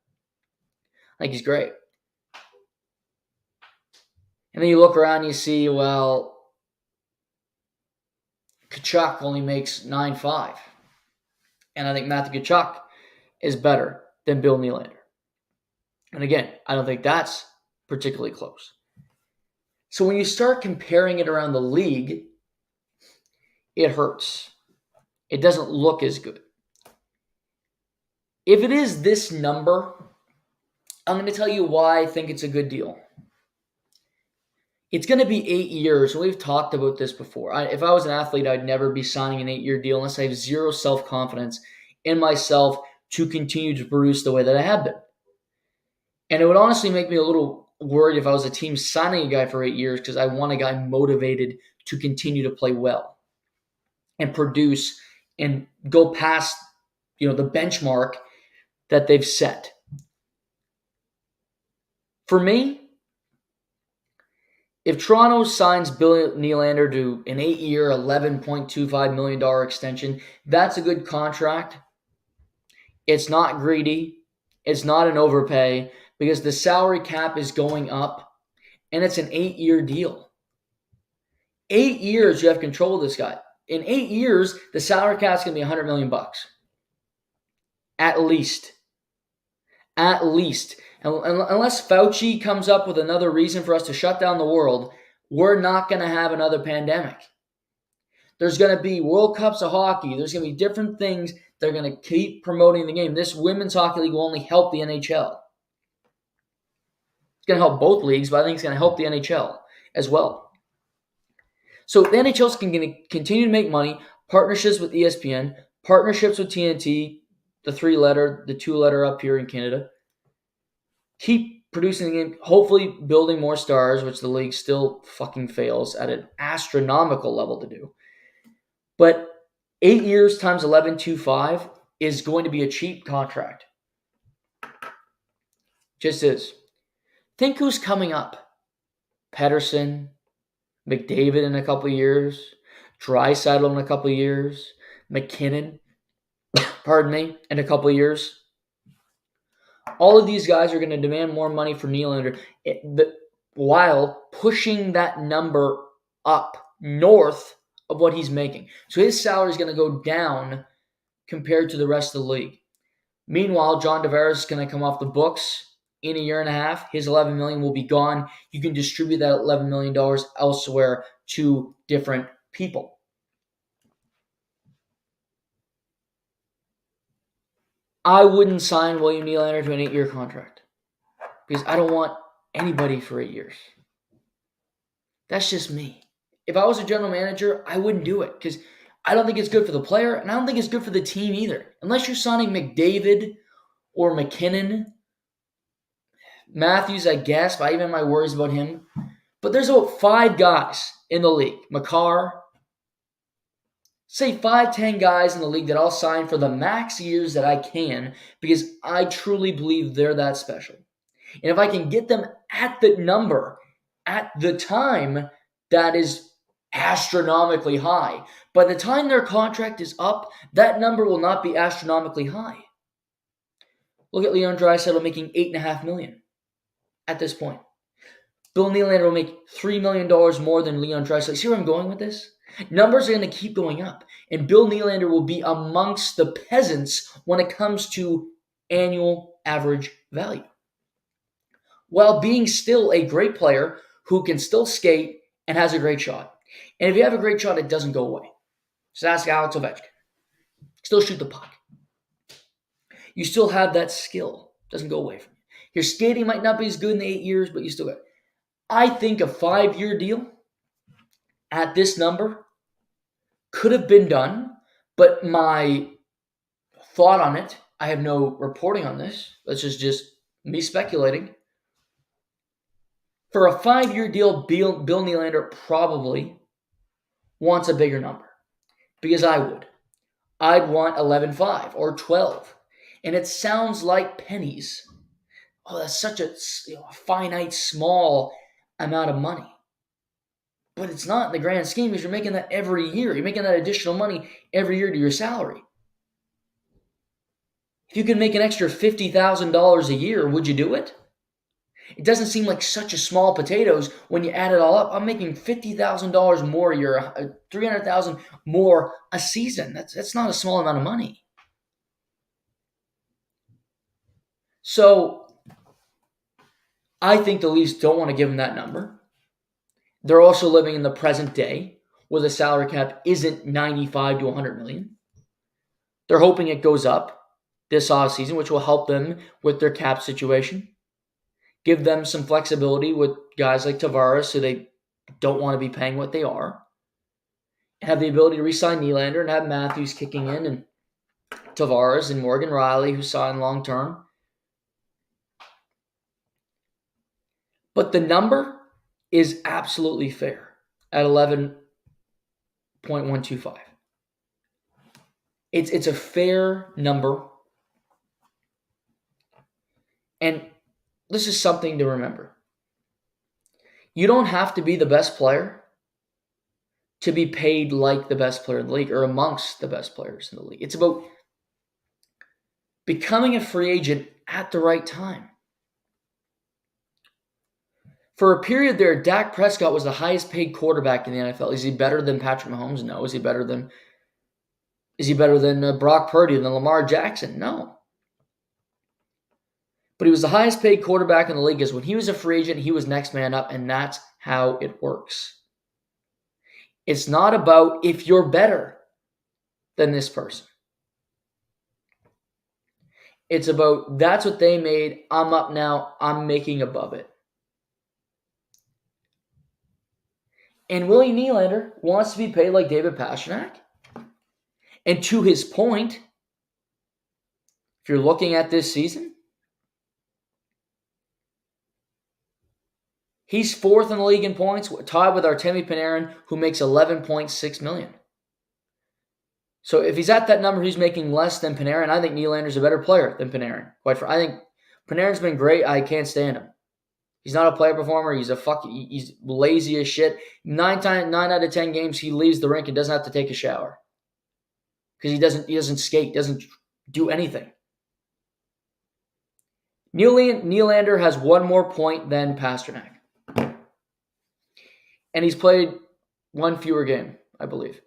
I think he's great. And then you look around and you see, well, Tkachuk only makes 9.5. And I think Matthew Tkachuk is better than Bill Nylander. And again, I don't think that's particularly close. So when you start comparing it around the league, it hurts. It doesn't look as good. If it is this number, I'm going to tell you why I think it's a good deal. It's going to be 8 years, and we've talked about this before. If I was an athlete, I'd never be signing an 8-year deal unless I have zero self-confidence in myself to continue to produce the way that I have been. And it would honestly make me a little worried if I was a team signing a guy for 8 years because I want a guy motivated to continue to play well and produce and go past, the benchmark that they've set. For me, if Toronto signs Bill Nylander to an 8-year, $11.25 million extension, that's a good contract. It's not greedy. It's not an overpay because the salary cap is going up and it's an 8-year deal. 8 years you have control of this guy. In 8 years, the salary cap is going to be $100 million. At least. At least. Unless Fauci comes up with another reason for us to shut down the world, we're not going to have another pandemic. There's going to be World Cups of hockey. There's going to be different things that are going to keep promoting the game. This Women's Hockey League will only help the NHL. It's going to help both leagues, but I think it's going to help the NHL as well. So the NHL can continue to make money, partnerships with ESPN, partnerships with TNT, the 2-letter up here in Canada. Keep producing the game, hopefully building more stars, which the league still fucking fails at an astronomical level to do. But 8 years times 11.25 is going to be a cheap contract. Just is. Think who's coming up. Pettersson, McDavid in a couple of years, Draisaitl in a couple of years, McKinnon, in a couple of years. All of these guys are going to demand more money for Nylander while pushing that number up north of what he's making. So his salary is going to go down compared to the rest of the league. Meanwhile, John Tavares is going to come off the books in a year and a half. His $11 million will be gone. You can distribute that $11 million elsewhere to different people. I wouldn't sign William Nylander to an 8-year contract because I don't want anybody for 8 years. That's just me. If I was a general manager, I wouldn't do it because I don't think it's good for the player and I don't think it's good for the team either. Unless you're signing McDavid or McKinnon. Matthews, I guess, but I even have my worries about him. But there's about 5 guys in the league. Makar. Say 5-10 guys in the league that I'll sign for the max years that I can because I truly believe they're that special. And if I can get them at the number, at the time, that is astronomically high. By the time their contract is up, that number will not be astronomically high. Look at Leon Draisaitl making $8.5 million at this point. Bill Nylander will make $3 million more than Leon Draisaitl. See where I'm going with this? Numbers are going to keep going up, and Bill Nylander will be amongst the peasants when it comes to annual average value, while being still a great player who can still skate and has a great shot. And if you have a great shot, it doesn't go away. Just ask Alex Ovechkin. Still shoot the puck. You still have that skill. It doesn't go away from you. Your skating might not be as good in the 8 years, but you still got it. I think a 5-year deal at this number could have been done, but my thought on it, I have no reporting on this. This is just me speculating. For a 5-year deal, Bill Nylander probably wants a bigger number, because I would. I'd want 11.5 or 12. And it sounds like pennies. Oh, that's such a finite, small amount of money. But it's not in the grand scheme, because you're making that every year. You're making that additional money every year to your salary. If you could make an extra $50,000 a year, would you do it? It doesn't seem like such a small potatoes when you add it all up. I'm making $50,000 more a year, $300,000 more a season. That's not a small amount of money. So I think the Leafs don't want to give him that number. They're also living in the present day where the salary cap isn't 95 to 100 million. They're hoping it goes up this offseason, which will help them with their cap situation. Give them some flexibility with guys like Tavares, so they don't want to be paying what they are. Have the ability to re-sign Nylander and have Matthews kicking in, and Tavares and Morgan Rielly, who signed long-term. But the number is absolutely fair at 11.125. It's a fair number. And this is something to remember. You don't have to be the best player to be paid like the best player in the league or amongst the best players in the league. It's about becoming a free agent at the right time. For a period there, Dak Prescott was the highest paid quarterback in the NFL. Is he better than Patrick Mahomes? No. Is he better than Brock Purdy, than Lamar Jackson? No. But he was the highest paid quarterback in the league, because when he was a free agent, he was next man up, and that's how it works. It's not about if you're better than this person. It's about, that's what they made, I'm up now, I'm making above it. And Willie Nylander wants to be paid like David Pastrnak. And to his point, if you're looking at this season, he's fourth in the league in points, tied with Artemi Panarin, who makes $11.6 million. So if he's at that number, he's making less than Panarin. I think Nylander's a better player than Panarin. I think Panarin's been great. I can't stand him. He's not a player performer. He's lazy as shit. 9 out of 10 games, he leaves the rink and doesn't have to take a shower, because he doesn't skate, doesn't do anything. Nylander has one more point than Pastrnak. And he's played one fewer game, I believe.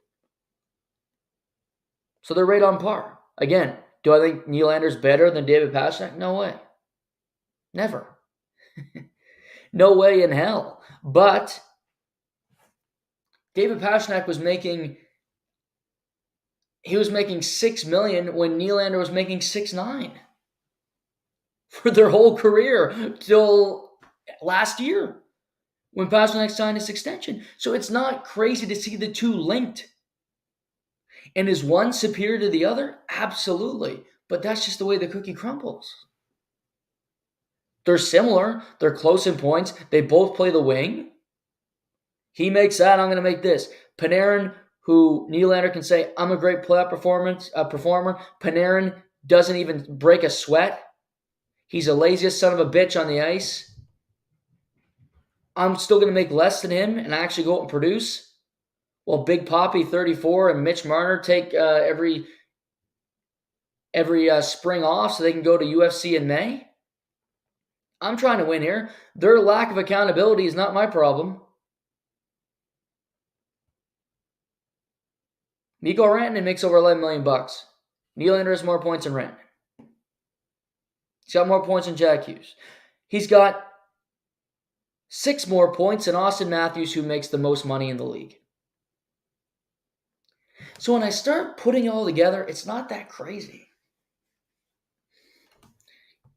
So they're right on par. Again, do I think Nylander's better than David Pastrnak? No way. Never. No way in hell. But David Pastrnak was making $6 million when Nylander was making $6.9 for their whole career till last year when Pastrnak signed his extension. So it's not crazy to see the two linked. And is one superior to the other? Absolutely. But that's just the way the cookie crumbles. They're similar. They're close in points. They both play the wing. He makes that, I'm going to make this. Panarin, who Nylander can say, I'm a great playoff performer. Panarin doesn't even break a sweat. He's the laziest son of a bitch on the ice. I'm still going to make less than him and actually go out and produce. While Big Poppy 34 and Mitch Marner take every spring off so they can go to UFC in May. I'm trying to win here. Their lack of accountability is not my problem. Mikko Rantanen makes over $11 million. Nylander has more points than Rantanen. He's got more points than Jack Hughes. He's got 6 more points than Austin Matthews, who makes the most money in the league. So when I start putting it all together, it's not that crazy.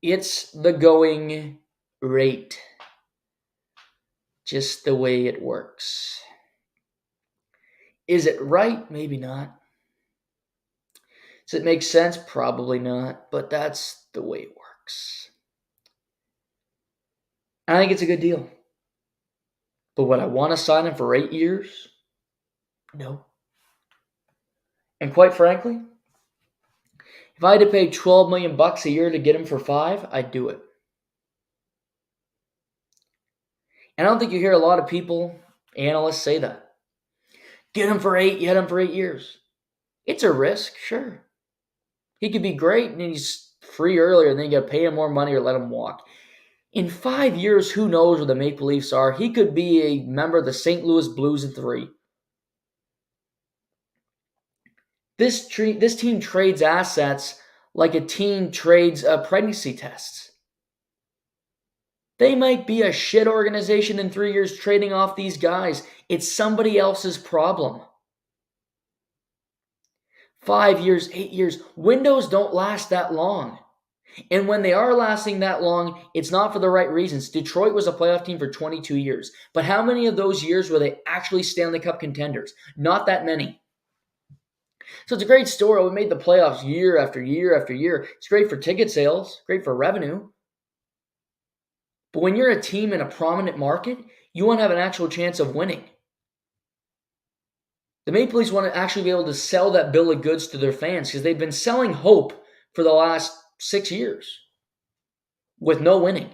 It's the going rate. Just the way it works. Is it right? Maybe not. Does it make sense? Probably not. But that's the way it works. I think it's a good deal. But would I want to sign him for 8 years? No. And quite frankly, if I had to pay $12 million a year to get him for 5, I'd do it. And I don't think you hear a lot of people, analysts, say that. Get him for 8, you had him for 8 years. It's a risk, sure. He could be great and he's free earlier and then you got to pay him more money or let him walk. In 5 years, who knows where the Maple Leafs are? He could be a member of the St. Louis Blues at 3. This team trades assets like a team trades pregnancy tests. They might be a shit organization in 3 years trading off these guys. It's somebody else's problem. 5 years, 8 years. Windows don't last that long. And when they are lasting that long, it's not for the right reasons. Detroit was a playoff team for 22 years. But how many of those years were they actually Stanley Cup contenders? Not that many. So it's a great story. We made the playoffs year after year after year. It's great for ticket sales, great for revenue. But when you're a team in a prominent market, you want to have an actual chance of winning. The Maple Leafs want to actually be able to sell that bill of goods to their fans because they've been selling hope for the last 6 years with no winning.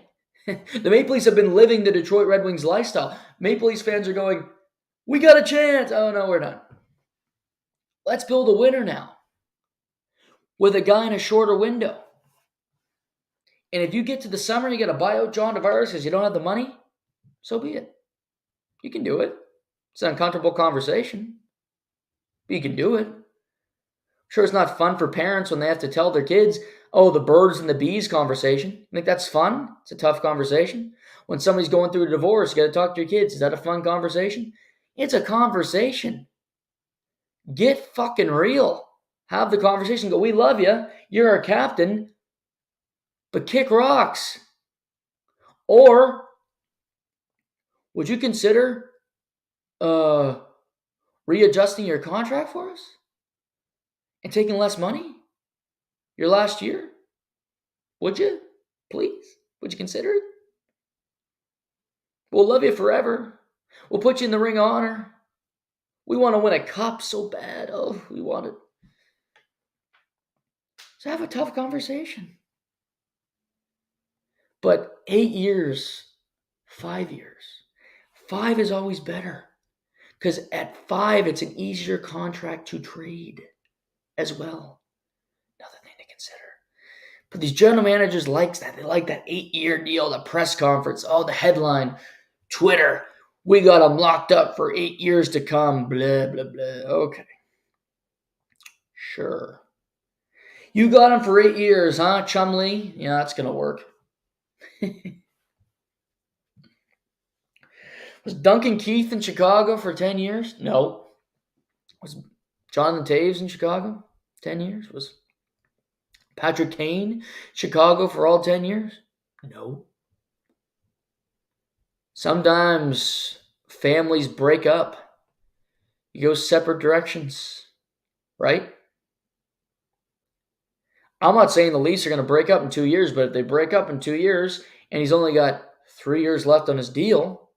The Maple Leafs have been living the Detroit Red Wings lifestyle. Maple Leafs fans are going, we got a chance. Oh, no, we're done. Let's build a winner now with a guy in a shorter window. And if you get to the summer and you got to buy out John Tavares because you don't have the money, so be it. You can do it. It's an uncomfortable conversation, but you can do it. Sure, it's not fun for parents when they have to tell their kids, oh, the birds and the bees conversation. You think that's fun? It's a tough conversation. When somebody's going through a divorce, you got to talk to your kids. Is that a fun conversation? It's a conversation. Get fucking real. Have the conversation. Go, we love you. You're our captain. But kick rocks. Or would you consider readjusting your contract for us? And taking less money? Your last year? Would you? Please? Would you consider it? We'll love you forever. We'll put you in the Ring of Honor. We want to win a cup so bad. Oh, we want it. So have a tough conversation. But 8 years, 5 years. 5 is always better. Because at 5, it's an easier contract to trade as well. Another thing to consider. But these general managers like that. They like that 8-year deal, the press conference, the headline, Twitter. We got them locked up for 8 years to come. Blah, blah, blah. Okay. Sure. You got him for 8 years, huh, Chumlee? Yeah, that's going to work. Was Duncan Keith in Chicago for 10 years? No. Was Jonathan Toews in Chicago 10 years? Was Patrick Kane Chicago for all 10 years? No. Sometimes families break up. You go separate directions, right? I'm not saying the Leafs are going to break up in 2 years, but if they break up in 2 years and he's only got 3 years left on his deal,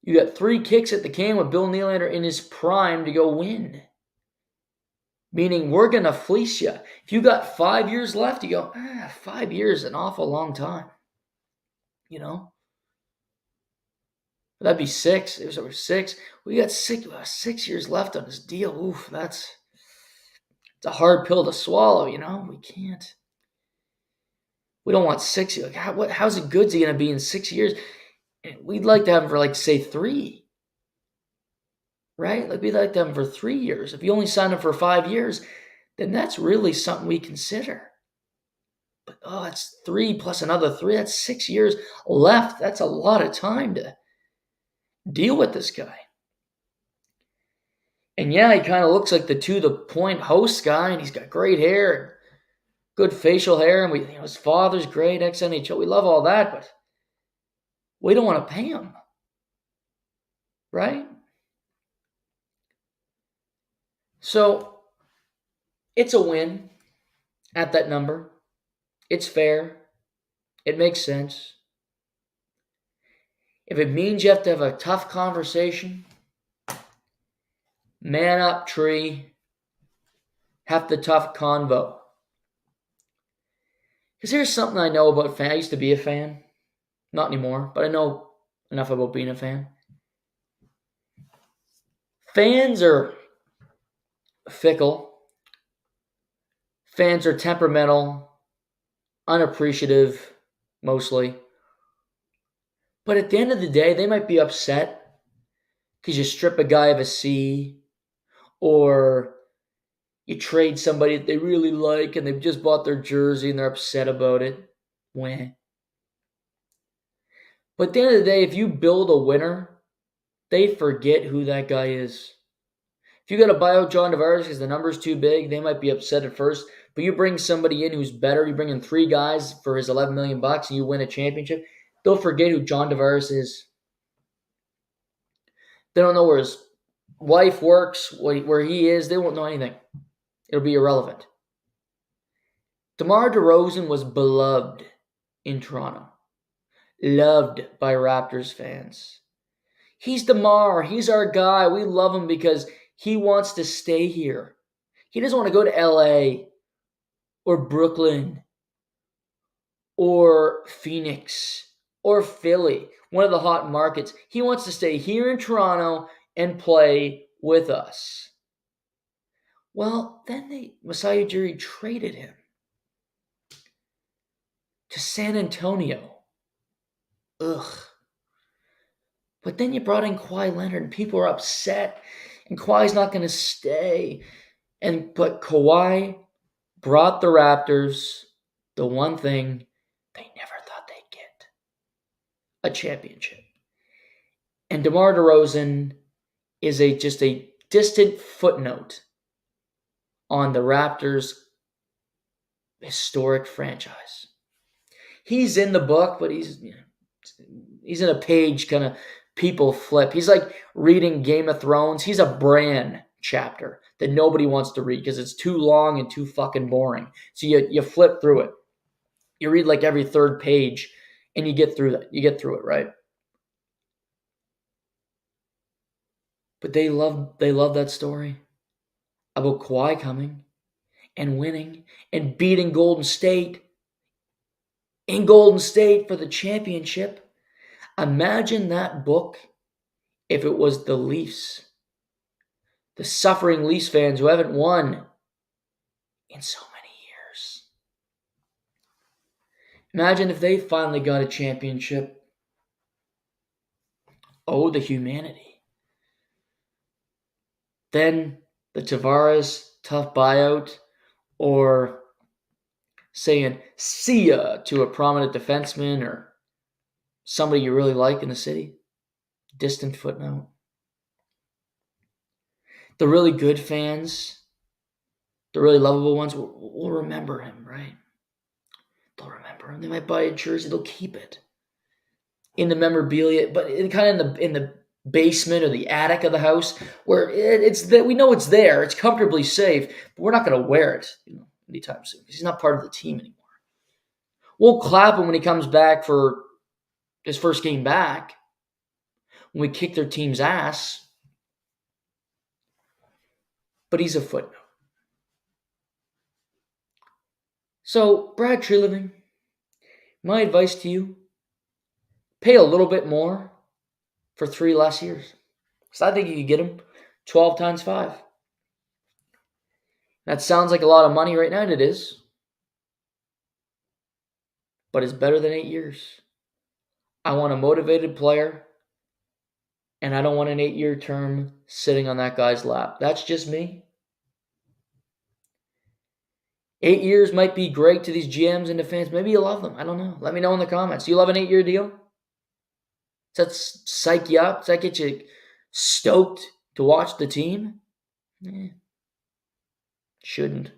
you got 3 kicks at the can with Bill Nylander in his prime to go win. Meaning we're going to fleece you. If you got 5 years left, you go, 5 years is an awful long time. You know? That'd be 6. It was over 6. We got 6 years left on this deal. Oof, it's a hard pill to swallow, We can't. We don't want 6 years. Like, how's it good going to be in 6 years? We'd like to have him for, say 3. Right? Like, we'd like to have him for 3 years. If you only sign him for 5 years, then that's really something we consider. But, it's 3 plus another 3. That's 6 years left. That's a lot of time to deal with this guy. And yeah, he kind of looks like the to-the-point host guy, and he's got great hair and good facial hair, and his father's great, ex-NHL. We love all that, but we don't want to pay him. Right? So, it's a win at that number. It's fair. It makes sense. If it means you have to have a tough conversation, man up, tree. Have the tough convo. Because here's something I know about fans. I used to be a fan. Not anymore, but I know enough about being a fan. Fans are fickle. Fans are temperamental, unappreciative, mostly. But at the end of the day, they might be upset because you strip a guy of a C, or you trade somebody that they really like and they've just bought their jersey and they're upset about it. Wah. But at the end of the day, if you build a winner, they forget who that guy is. If you got to buy out John Tavares because the number's too big, they might be upset at first. But you bring somebody in who's better, you bring in 3 guys for his $11 million and you win a championship, they'll forget who John Tavares is. They don't know where his wife works, where he is. They won't know anything. It'll be irrelevant. DeMar DeRozan was beloved in Toronto. Loved by Raptors fans. He's DeMar. He's our guy. We love him because he wants to stay here. He doesn't want to go to LA or Brooklyn or Phoenix or Philly, one of the hot markets. He wants to stay here in Toronto and play with us. Well, then Masai Ujiri traded him to San Antonio. Ugh. But then you brought in Kawhi Leonard, and people are upset, and Kawhi's not going to stay. But Kawhi brought the Raptors the one thing they never thought they'd get: a championship. And DeMar DeRozan is just a distant footnote on the Raptors' historic franchise. He's in the book, but he's in a page kind of people flip. He's like reading Game of Thrones. He's a Bran chapter that nobody wants to read because it's too long and too fucking boring. So you flip through it. You read like every 3rd page and you get through that. You get through it, right? But they love that story about Kawhi coming and winning and beating Golden State in Golden State for the championship. Imagine that book if it was the Leafs. The suffering Leafs fans who haven't won in so many years. Imagine if they finally got a championship. Oh, the humanity. Then the Tavares tough buyout, or saying see ya to a prominent defenseman or somebody you really like in the city. Distant footnote. The really good fans, the really lovable ones, will remember him, right? They'll remember him. They might buy a jersey. They'll keep it in the memorabilia, but kind of in the basement or the attic of the house, where it's that we know it's there. It's comfortably safe, but we're not going to wear it anytime soon because he's not part of the team anymore. We'll clap him when he comes back for his first game back, when we kick their team's ass. But he's a footnote. So, Brad Treliving, my advice to you, pay a little bit more for 3 less years. So I think you could get him 12 times 5. That sounds like a lot of money right now, and it is. But it's better than 8 years. I want a motivated player, and I don't want an 8-year term sitting on that guy's lap. That's just me. 8 years might be great to these GMs and the fans. Maybe you love them. I don't know. Let me know in the comments. Do you love an 8-year deal? Does that psych you up? Does that get you stoked to watch the team? Shouldn't.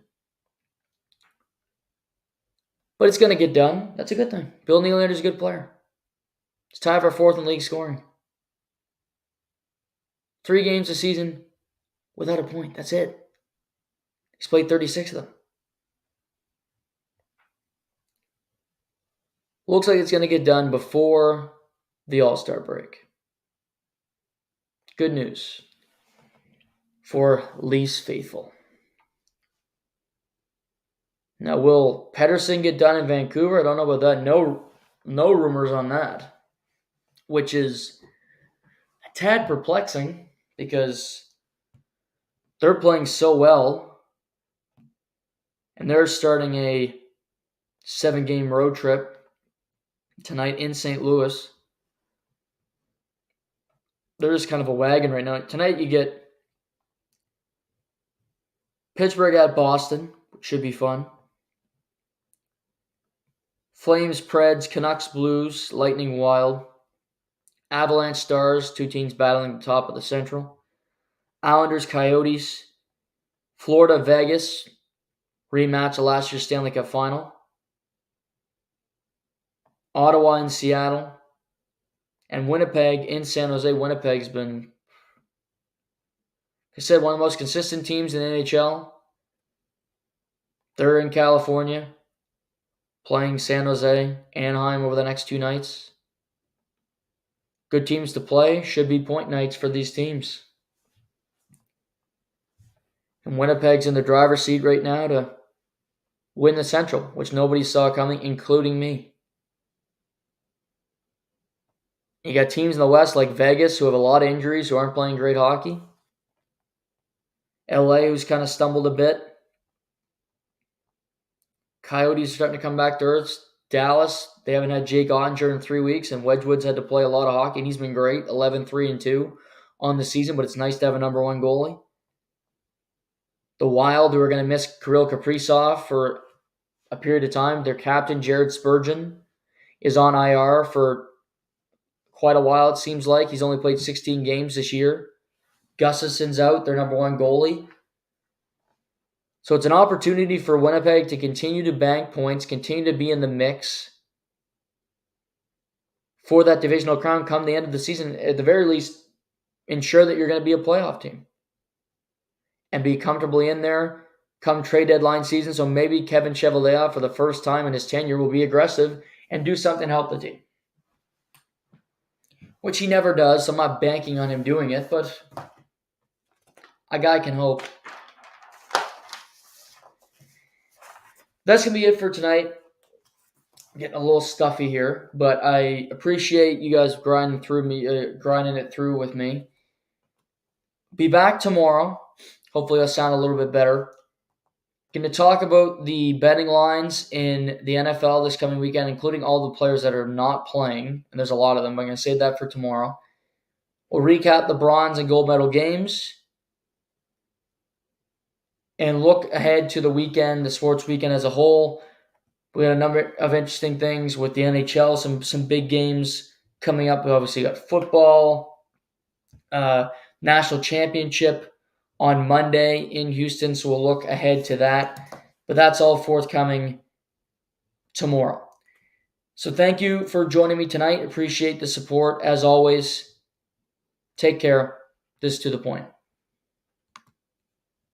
But it's going to get done. That's a good thing. Bill Nylander's a good player. It's tied for 4th in league scoring. 3 games a season without a point. That's it. He's played 36 of them. Looks like it's going to get done before the All-Star break. Good news for Leafs faithful. Now, will Pettersson get done in Vancouver? I don't know about that. No rumors on that, which is a tad perplexing because they're playing so well, and they're starting a 7-game road trip tonight in St. Louis. They're just kind of a wagon right now. Tonight you get Pittsburgh at Boston, which should be fun. Flames, Preds, Canucks, Blues, Lightning, Wild. Avalanche, Stars, 2 teams battling the top of the Central. Islanders, Coyotes. Florida, Vegas, rematch of last year's Stanley Cup final. Ottawa and Seattle. And Winnipeg in San Jose. Winnipeg's been, like I said, one of the most consistent teams in the NHL. They're in California, playing San Jose, Anaheim over the next 2 nights. Good teams to play. Should be point nights for these teams. And Winnipeg's in the driver's seat right now to win the Central, which nobody saw coming, including me. You got teams in the West like Vegas who have a lot of injuries, who aren't playing great hockey. LA, who's kind of stumbled a bit. Coyotes are starting to come back to earth. Dallas, they haven't had Jake Ottinger in 3 weeks, and Wedgwood's had to play a lot of hockey, and he's been great, 11-3-2 on the season, but it's nice to have a number 1 goalie. The Wild, who are going to miss Kirill Kaprizov for a period of time. Their captain, Jared Spurgeon, is on IR for quite a while, it seems like. He's only played 16 games this year. Gustafsson's out, their number 1 goalie. So it's an opportunity for Winnipeg to continue to bank points, continue to be in the mix for that divisional crown come the end of the season. At the very least, ensure that you're going to be a playoff team and be comfortably in there come trade deadline season. So maybe Kevin Cheveldayoff, for the first time in his tenure, will be aggressive and do something to help the team, which he never does. So I'm not banking on him doing it, but a guy can hope. That's going to be it for tonight. I'm getting a little stuffy here, but I appreciate you guys grinding it through with me. Be back tomorrow. Hopefully I'll sound a little bit better. Going to talk about the betting lines in the NFL this coming weekend, including all the players that are not playing, and there's a lot of them, but I'm going to save that for tomorrow. We'll recap the bronze and gold medal games and look ahead to the weekend, the sports weekend as a whole. We had a number of interesting things with the NHL, some big games coming up. We obviously got football, national championship on Monday in Houston, so we'll look ahead to that. But that's all forthcoming tomorrow. So thank you for joining me tonight. Appreciate the support as always. Take care. This is To The Point.